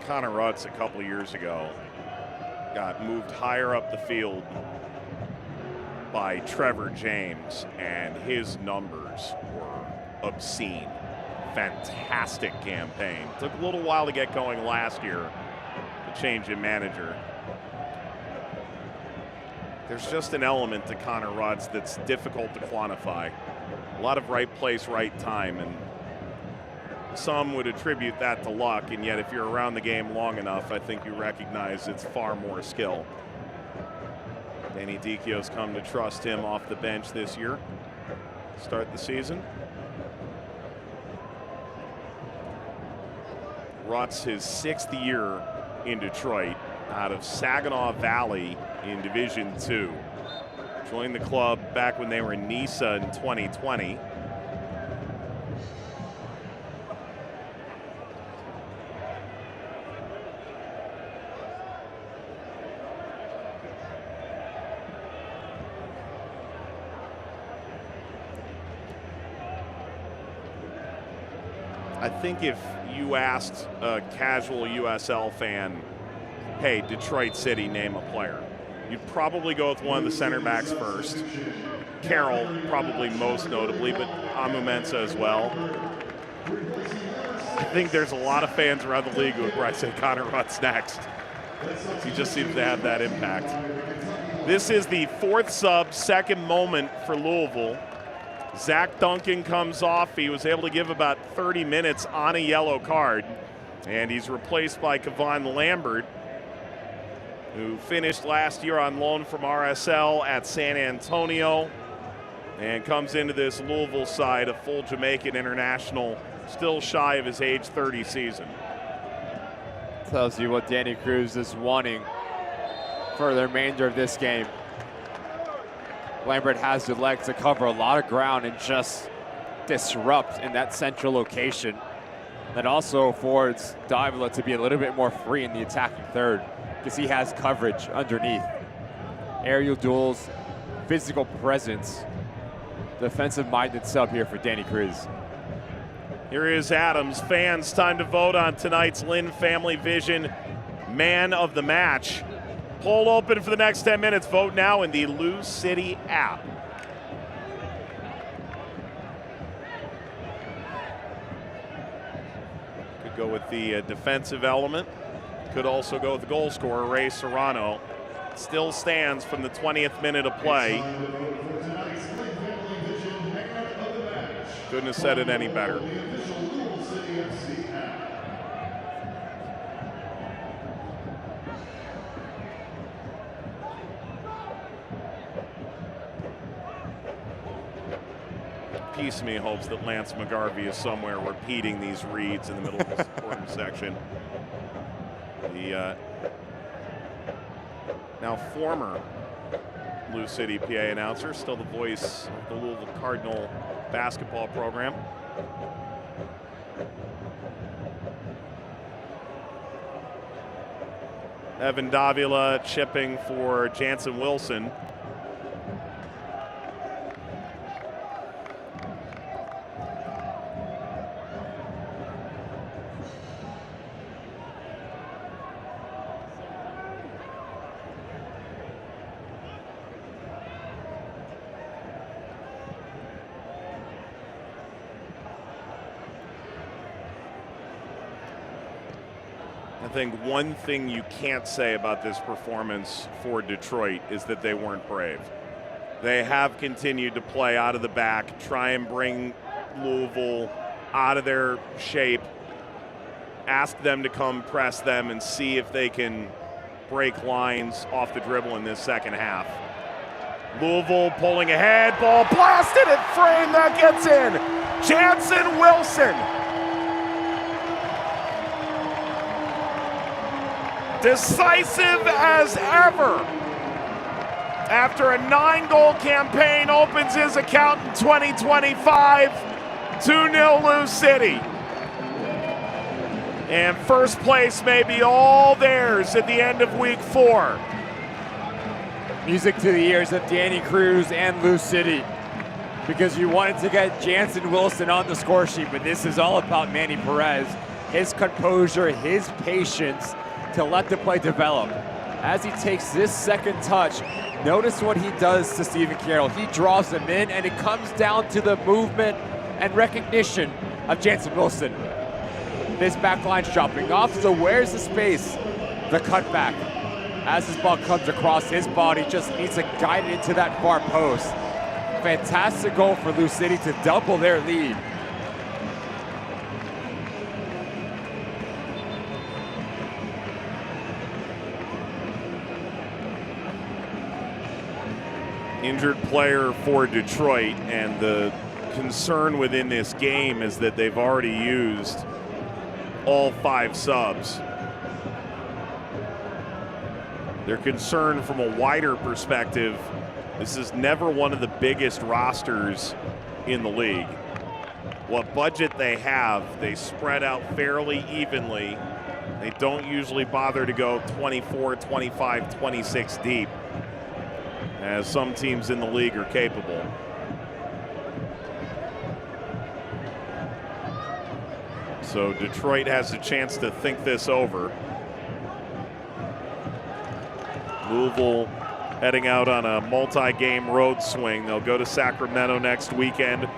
Connor Rutz a couple of years ago got moved higher up the field by Trevor James, and his numbers were obscene. Fantastic campaign. Took a little while to get going last year, the change in manager. There's just an element to Connor Rutz that's difficult to quantify. A lot of right place, right time, and some would attribute that to luck, and yet if you're around the game long enough, I think you recognize it's far more skill. Danny Dicchio's come to trust him off the bench this year. Start the season. Rutz, his 6th year in Detroit, out of Saginaw Valley in Division II. Joined the club back when they were in NISA in 2020. I think if you asked a casual USL fan, hey, Detroit City, name a player, you'd probably go with one of the center backs first. Carroll, probably most notably, but Amu Mensah as well. I think there's a lot of fans around the league who would probably say Connor Rutz next. He just seems to have that impact. This is the 4th sub, 2nd moment for Louisville. Zach Duncan comes off. He was able to give about 30 minutes on a yellow card, and he's replaced by Kevon Lambert, who finished last year on loan from RSL at San Antonio and comes into this Louisville side, a full Jamaican international, still shy of his age 30 season. Tells you what Danny Cruz is wanting for the remainder of this game. Lambert has the legs to cover a lot of ground and just disrupt in that central location. That also affords Davila to be a little bit more free in the attacking third because he has coverage underneath. Aerial duels, physical presence, defensive-minded sub here for Danny Cruz. Here is Adams. Fans, time to vote on tonight's Lynn Family Vision Man of the Match. Poll open for the next 10 minutes. Vote now in the Lou City app. Could go with the defensive element. Could also go with the goal scorer, Ray Serrano. Still stands from the 20th minute of play. Couldn't have said it any better. Piece of me hopes that Lance McGarvey is somewhere repeating these reads in the middle of the supporter section. The now former Lou City PA announcer, still the voice of the Louisville Cardinal basketball program. Evan Davila chipping for Jansen Wilson. I think one thing you can't say about this performance for Detroit is that they weren't brave. They have continued to play out of the back, try and bring Louisville out of their shape, ask them to come press them and see if they can break lines off the dribble in this second half. Louisville pulling ahead, ball blasted at frame, that gets in. Jansen Wilson. Decisive as ever. After a 9-goal campaign, opens his account in 2025, 2-0 Lou City. And first place may be all theirs at the end of week 4. Music to the ears of Danny Cruz and Lou City, because you wanted to get Jansen Wilson on the score sheet, but this is all about Manny Perez, his composure, his patience to let the play develop. As he takes this second touch, notice what he does to Stephen Carroll. He draws him in, and it comes down to the movement and recognition of Jansen Wilson. This back line's dropping off, so where's the space? The cutback. As this ball comes across his body, just needs to guide it into that far post. Fantastic goal for Lou City to double their lead. Injured player for Detroit, and the concern within this game is that they've already used all 5 subs. They're concerned from a wider perspective. This is never one of the biggest rosters in the league. What budget they have, they spread out fairly evenly. They don't usually bother to go 24, 25, 26 deep, as some teams in the league are capable. So Detroit has a chance to think this over. Louisville heading out on a multi-game road swing. They'll go to Sacramento next weekend,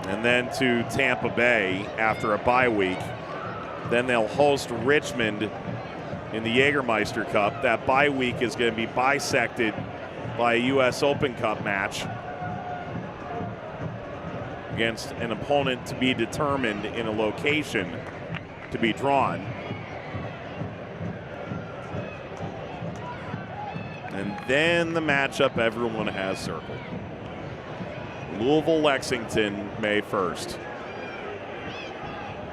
and then to Tampa Bay after a bye week. Then they'll host Richmond in the Jägermeister Cup. That bye week is going to be bisected by a U.S. Open Cup match against an opponent to be determined in a location to be drawn. And then the matchup everyone has circled. Louisville-Lexington, May 1st.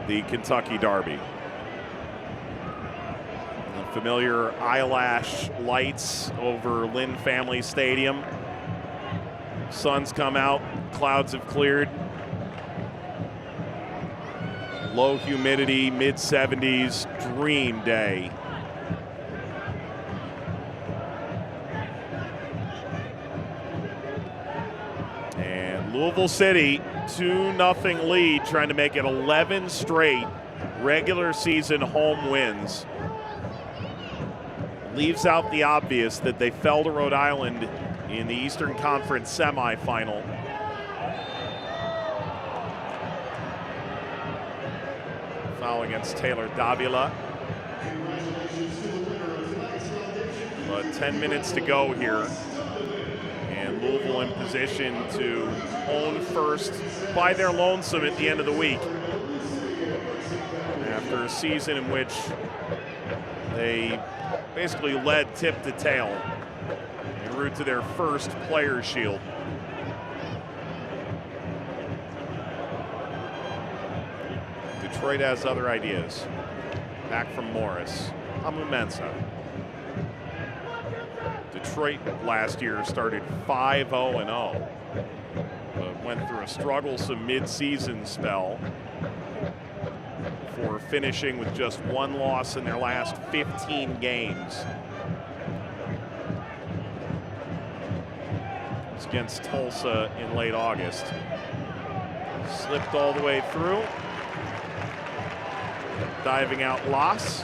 The Kentucky Derby. The familiar eyelash lights over Lynn Family Stadium. Sun's come out, clouds have cleared. Low humidity, mid-70s, dream day. Louisville City, 2-0 lead, trying to make it 11 straight regular season home wins. Leaves out the obvious that they fell to Rhode Island in the Eastern Conference semifinal. Foul against Taylor Davila. But 10 minutes to go here. Louisville in position to own first by their lonesome at the end of the week. After a season in which they basically led tip to tail en route to their first Players' Shield. Detroit has other ideas. Back from Morris. Amumensa. Detroit last year started 5-0-0, but went through a strugglesome mid-season spell before finishing with just 1 loss in their last 15 games. It's against Tulsa in late August. Slipped all the way through. Diving out loss.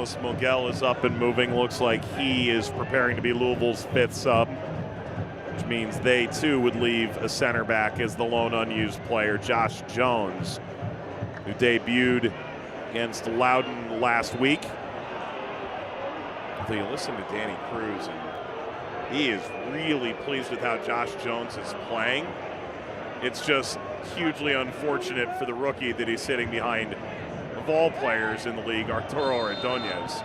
Carlos Moguel is up and moving. Looks like he is preparing to be Louisville's 5th sub, which means they too would leave a center back as the lone unused player, Josh Jones, who debuted against Loudoun last week. Although you listen to Danny Cruz, and he is really pleased with how Josh Jones is playing. It's just hugely unfortunate for the rookie that he's sitting behind, of all players in the league, Arturo Ordonez.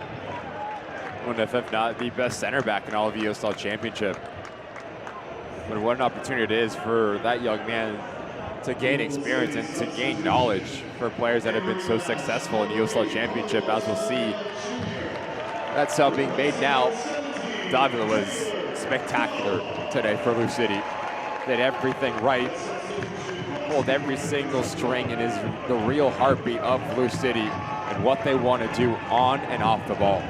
One of, if not the best center back in all of the USL Championship. But what an opportunity it is for that young man to gain experience and to gain knowledge for players that have been so successful in the USL Championship, as we'll see. That sub being made now. Davila was spectacular today for Lou City. Did everything right. Pulled every single string and is the real heartbeat of Lou City and what they want to do on and off the ball.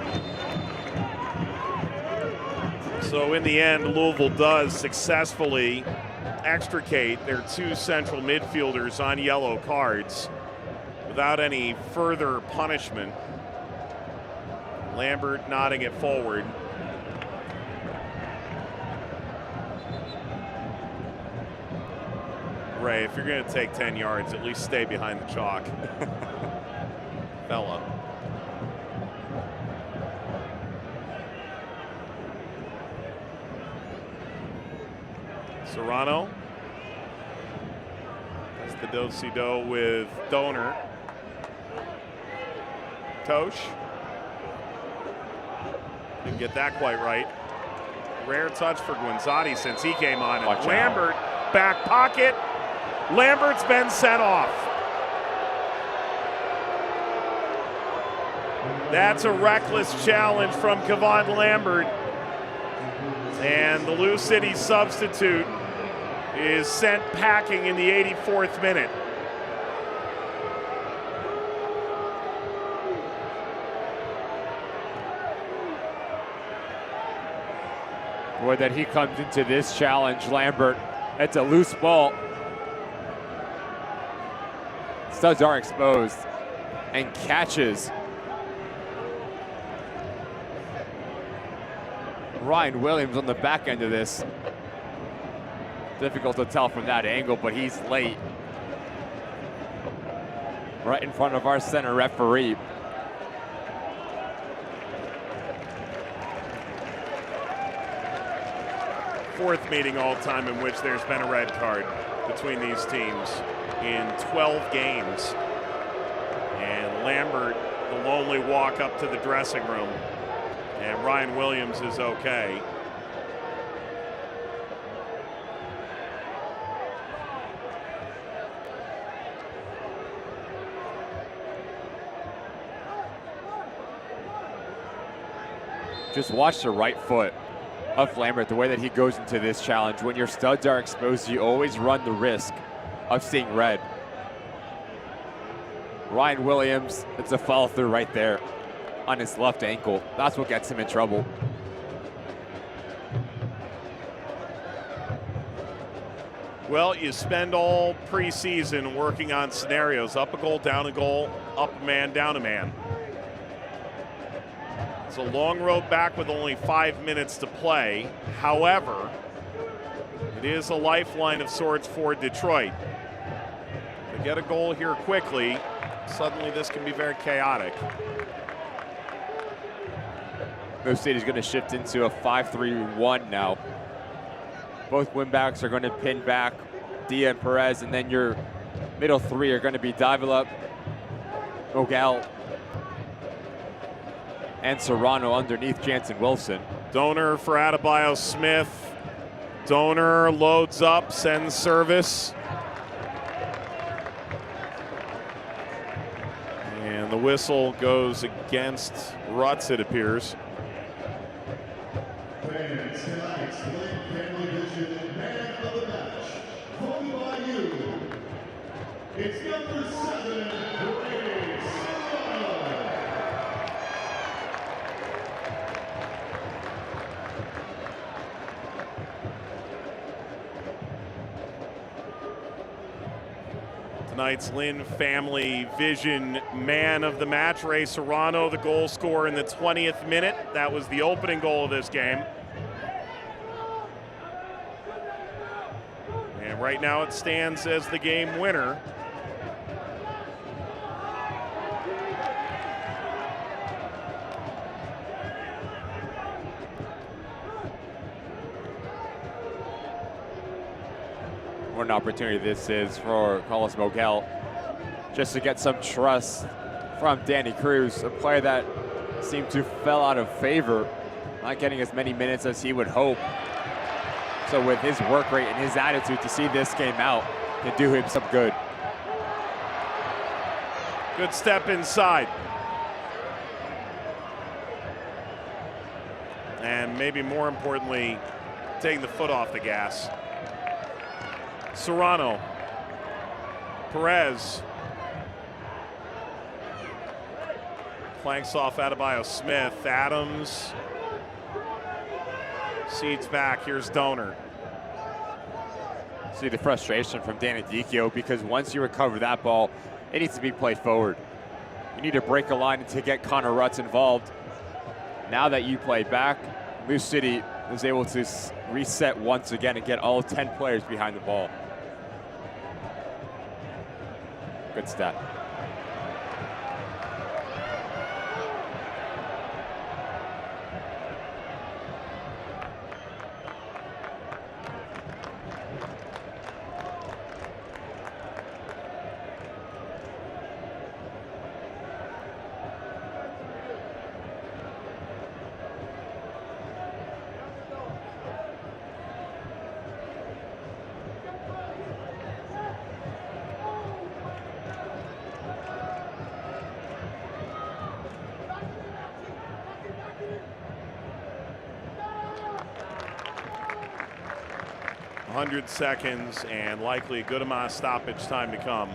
So in the end, Louisville does successfully extricate their 2 central midfielders on yellow cards without any further punishment. Lambert nodding it forward. Ray, if you're going to take 10 yards, at least stay behind the chalk. Fella. Serrano. That's the do-si-do with Donor. Tosh. Didn't get that quite right. Rare touch for Guinzotti since he came on. And Watch Lambert, back pocket. Lambert's been sent off. That's a reckless challenge from Kevon Lambert. And the Lou City substitute is sent packing in the 84th minute. Boy, that he comes into this challenge, Lambert. It's a loose ball. Studs are exposed and catches Ryan Williams on the back end of this. Difficult to tell from that angle, but he's late. Right in front of our center referee. Fourth meeting all time in which there's been a red card between these teams in 12 games. And Lambert, the lonely walk up to the dressing room. And Ryan Williams is okay. Just watch the right foot of Lambert, the way that he goes into this challenge. When your studs are exposed, you always run the risk of seeing red. Ryan Williams, it's a follow through right there on his left ankle. That's what gets him in trouble. Well, you spend all preseason working on scenarios, up a goal, down a goal, up a man, down a man. It's a long road back with only 5 minutes to play. However, it is a lifeline of sorts for Detroit. To get a goal here quickly, suddenly this can be very chaotic. Lou City's going to shift into a 5-3-1 now. Both wingbacks are going to pin back Dia and Perez, and then your middle three are going to be Davila, Moguel, and Serrano underneath Jansen Wilson. Donor for Adebayo Smith. Donor loads up, sends service. And the whistle goes against Rutz, it appears. It's number 7, Tonight's Lynn Family Vision man of the match, Ray Serrano, the goal scorer in the 20th minute. That was the opening goal of this game. And right now it stands as the game winner. What an opportunity this is for Carlos Mogel just to get some trust from Danny Cruz, a player that seemed to fell out of favor, not getting as many minutes as he would hope. So with his work rate and his attitude, to see this game out can do him some good. Good step inside. And maybe more importantly, taking the foot off the gas. Serrano, Perez, flanks off Adebayo Smith, Adams, seeds back, here's Donor. See the frustration from Dan Adikio, because once you recover that ball, it needs to be played forward. You need to break a line to get Connor Rutz involved. Now that you play back, Moose City is able to reset once again and get all 10 players behind the ball. Good stat. .100 seconds and likely a good amount of stoppage time to come.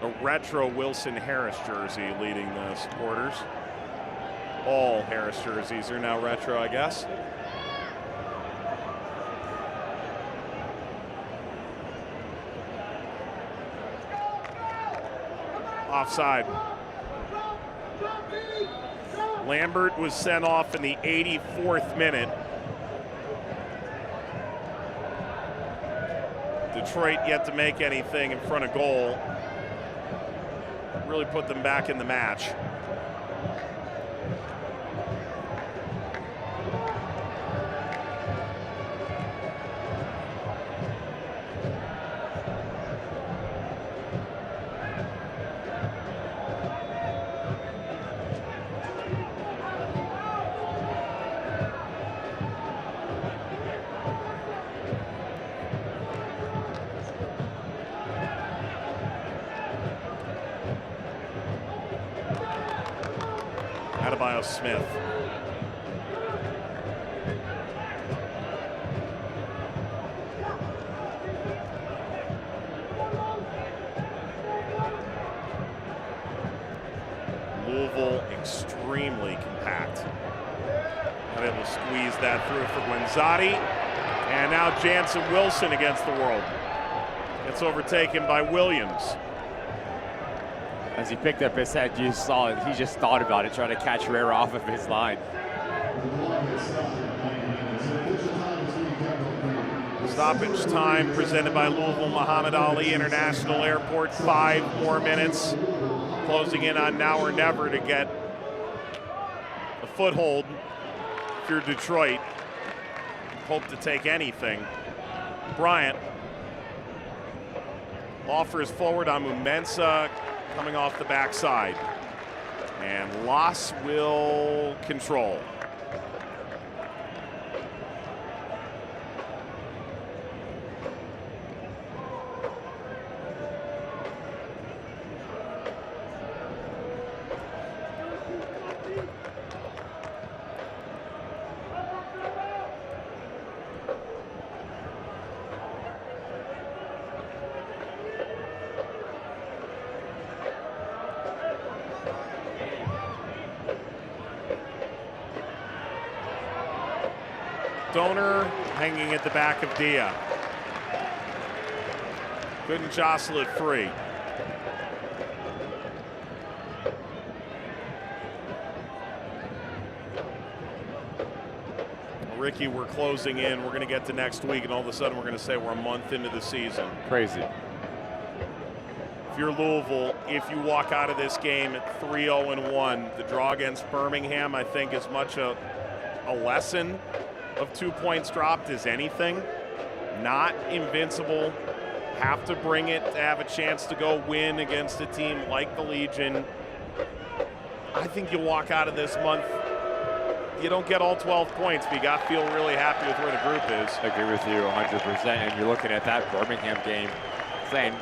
A retro Wilson Harris jersey leading the supporters. All Harris jerseys are now retro, I guess. Offside. Lambert was sent off in the 84th minute. Detroit yet to make anything in front of goal. Really put them back in the match. Adebayo Smith. Louisville extremely compact. Not able to squeeze that through for Guenzati. And now Jansen Wilson against the world. Gets overtaken by Williams. As he picked up his head, you saw it. He just thought about it, trying to catch Herrera off of his line. Stoppage time presented by Louisville Muhammad Ali International Airport. 5 more minutes. Closing in on now or never to get a foothold if you're Detroit. Hope to take anything. Bryant offers forward on Mumensa, coming off the backside. And Loss will control. Donor hanging at the back of Dia. Couldn't jostle it free. Ricky, we're closing in. We're going to get to next week, and all of a sudden we're going to say we're a month into the season. Crazy. If you're Louisville, if you walk out of this game at 3-0-1, the draw against Birmingham, I think, is much a lesson of 2 points dropped as anything. Not invincible. Have to bring it to have a chance to go win against a team like the Legion. I think you walk out of this month, you don't get all 12 points, but you got to feel really happy with where the group is. I agree with you 100%. And you're looking at that Birmingham game, saying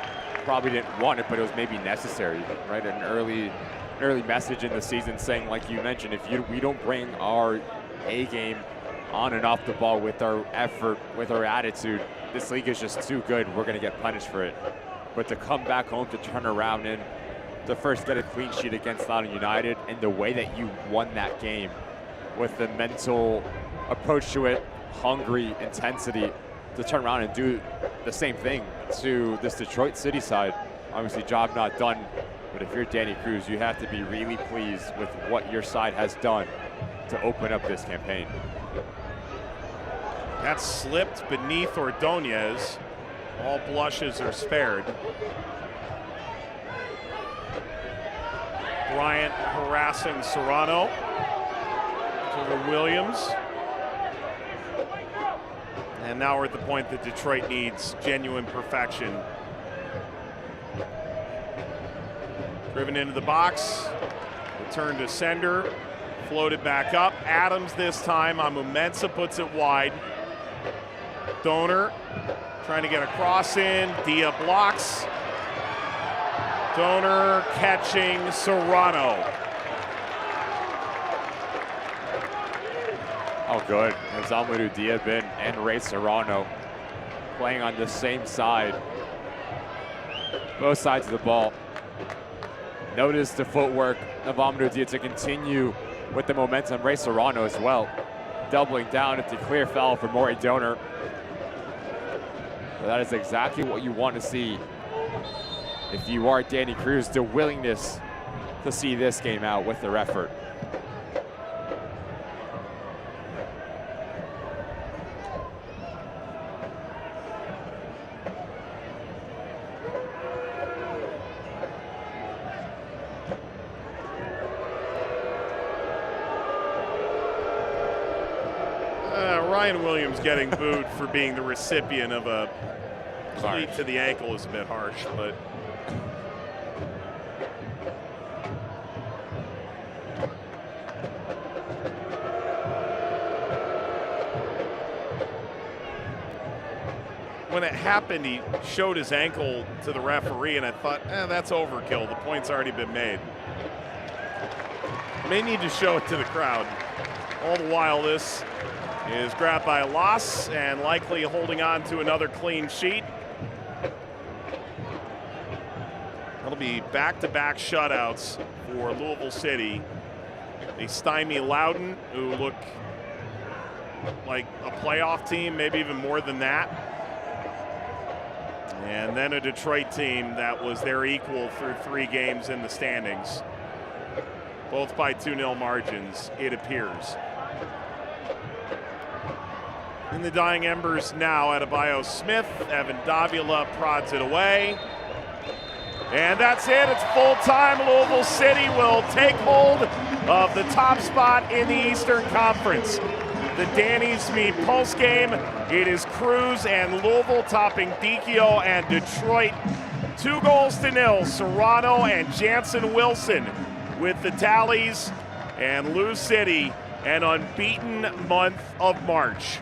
probably didn't want it, but it was maybe necessary, right? An early message in the season saying, like you mentioned, if we don't bring our A game on and off the ball with our effort, with our attitude, this league is just too good. We're going to get punished for it. But to come back home, to turn around and to first get a clean sheet against Loudoun United, and the way that you won that game with the mental approach to it, hungry intensity, to turn around and do the same thing to this Detroit City side. Obviously, job not done, but if you're Danny Cruz, you have to be really pleased with what your side has done to open up this campaign. That slipped beneath Ordonez. All blushes are spared. Bryant harassing Serrano. Over Williams. And now we're at the point that Detroit needs genuine perfection. Driven into the box. Return to sender. Floated back up. Adams this time on Mumensa puts it wide. Donor trying to get a cross in. Dia blocks. Donor catching Serrano. Oh, good. There's Amadou Diabin and Ray Serrano playing on the same side. Both sides of the ball. Notice the footwork of Amadou Dia to continue with the momentum. Ray Serrano as well. Doubling down at the clear foul for Maury Donor. But that is exactly what you want to see if you are Danny Cruz, the willingness to see this game out with their effort. Ryan Williams getting booed for being the recipient of a cleat to the ankle is a bit harsh, but when it happened, he showed his ankle to the referee, and I thought, that's overkill. The point's already been made. May need to show it to the crowd. All the while, this is grabbed by a loss and likely holding on to another clean sheet. That'll be back-to-back shutouts for Louisville City. They stymie Loudoun, who look like a playoff team, maybe even more than that. And then a Detroit team that was their equal through 3 games in the standings. Both by 2-0 margins, it appears. In the dying embers now, Adebayo Smith. Evan Davila prods it away. And that's it. It's full time. Louisville City will take hold of the top spot in the Eastern Conference. The Danny's Meet Pulse game. It is Cruz and Louisville topping Dicchio and Detroit. 2-0. Serrano and Jansen Wilson with the tallies. And Lou City, an unbeaten month of March.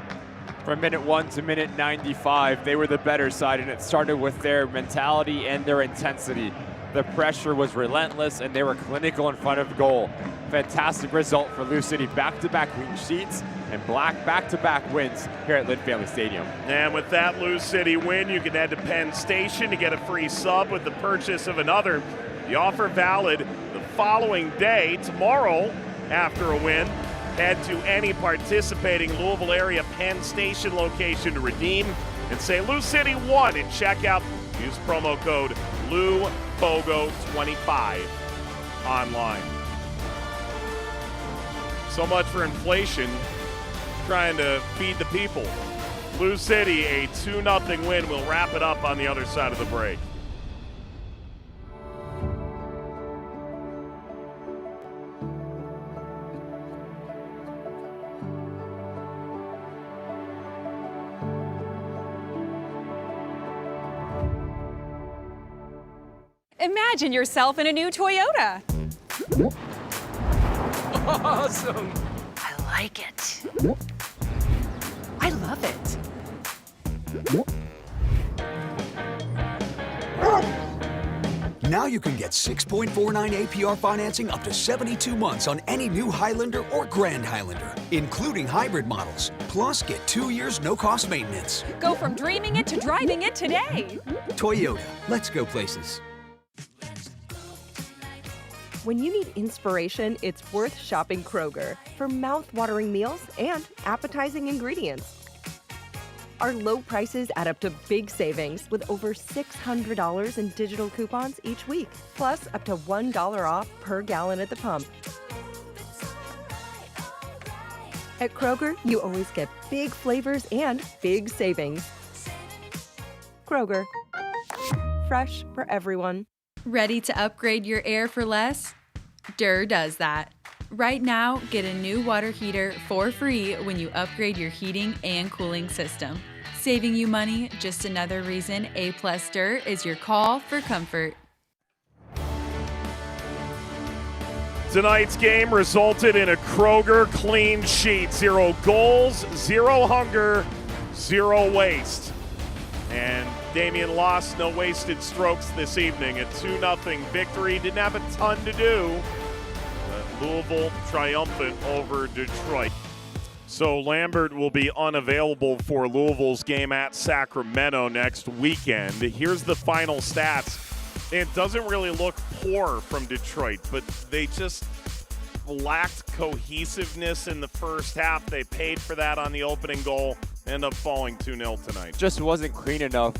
From minute 1 to minute 95, they were the better side, and it started with their mentality and their intensity. The pressure was relentless, and they were clinical in front of goal. Fantastic result for Lou City. Back-to-back clean sheets and back-to-back wins here at Lynn Family Stadium. And with that Lou City win, you can head to Penn Station to get a free sub with the purchase of another. The offer valid the following day, tomorrow, after a win. Head to any participating Louisville area Penn Station location to redeem. and say Lou City won and check out. Use promo code LouFogo25 online. So much for inflation, trying to feed the people. Lou City, a 2-0 win. We'll wrap it up on the other side of the break. Imagine yourself in a new Toyota. Awesome. I like it. I love it. Now you can get 6.49 APR financing up to 72 months on any new Highlander or Grand Highlander, including hybrid models. Plus, get 2 years no-cost maintenance. Go from dreaming it to driving it today. Toyota, let's go places. When you need inspiration, it's worth shopping Kroger for mouth-watering meals and appetizing ingredients. Our low prices add up to big savings with over $600 in digital coupons each week, plus up to $1 off per gallon at the pump. At Kroger, you always get big flavors and big savings. Kroger, fresh for everyone. Ready to upgrade your air for less? Durr does that. Right now, get a new water heater for free when you upgrade your heating and cooling system. Saving you money, just another reason A+ Durr is your call for comfort. Tonight's game resulted in a Kroger clean sheet. 0 goals, 0 hunger, 0 waste. And Damian lost no wasted strokes this evening. A 2-0 victory. Didn't have a ton to do. Louisville triumphant over Detroit. So Lambert will be unavailable for Louisville's game at Sacramento next weekend. Here's the final stats. It doesn't really look poor from Detroit, but they just lacked cohesiveness in the first half. They paid for that on the opening goal. End up falling 2-0 tonight. Just wasn't clean enough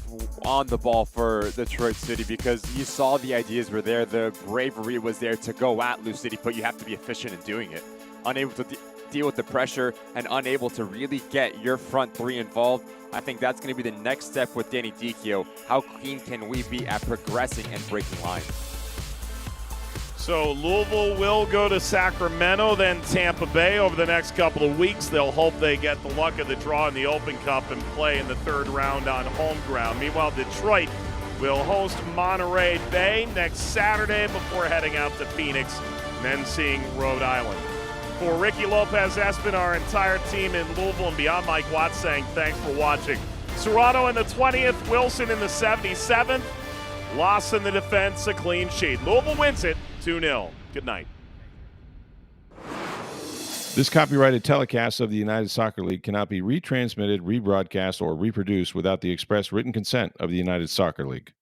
on the ball for Detroit City because you saw the ideas were there. The bravery was there to go at Lou City, but you have to be efficient in doing it. Unable to deal with the pressure and unable to really get your front three involved. I think that's going to be the next step with Danny Dicchio. How clean can we be at progressing and breaking lines? So Louisville will go to Sacramento, then Tampa Bay over the next couple of weeks. They'll hope they get the luck of the draw in the Open Cup and play in the third round on home ground. Meanwhile, Detroit will host Monterey Bay next Saturday before heading out to Phoenix and then seeing Rhode Island. For Ricky Lopez-Espin, our entire team in Louisville and beyond, Mike Watts saying thanks for watching. Serrano in the 20th, Wilson in the 77th. Loss in the defense, a clean sheet. Louisville wins it 2-0. Good night. This copyrighted telecast of the United Soccer League cannot be retransmitted, rebroadcast, or reproduced without the express written consent of the United Soccer League.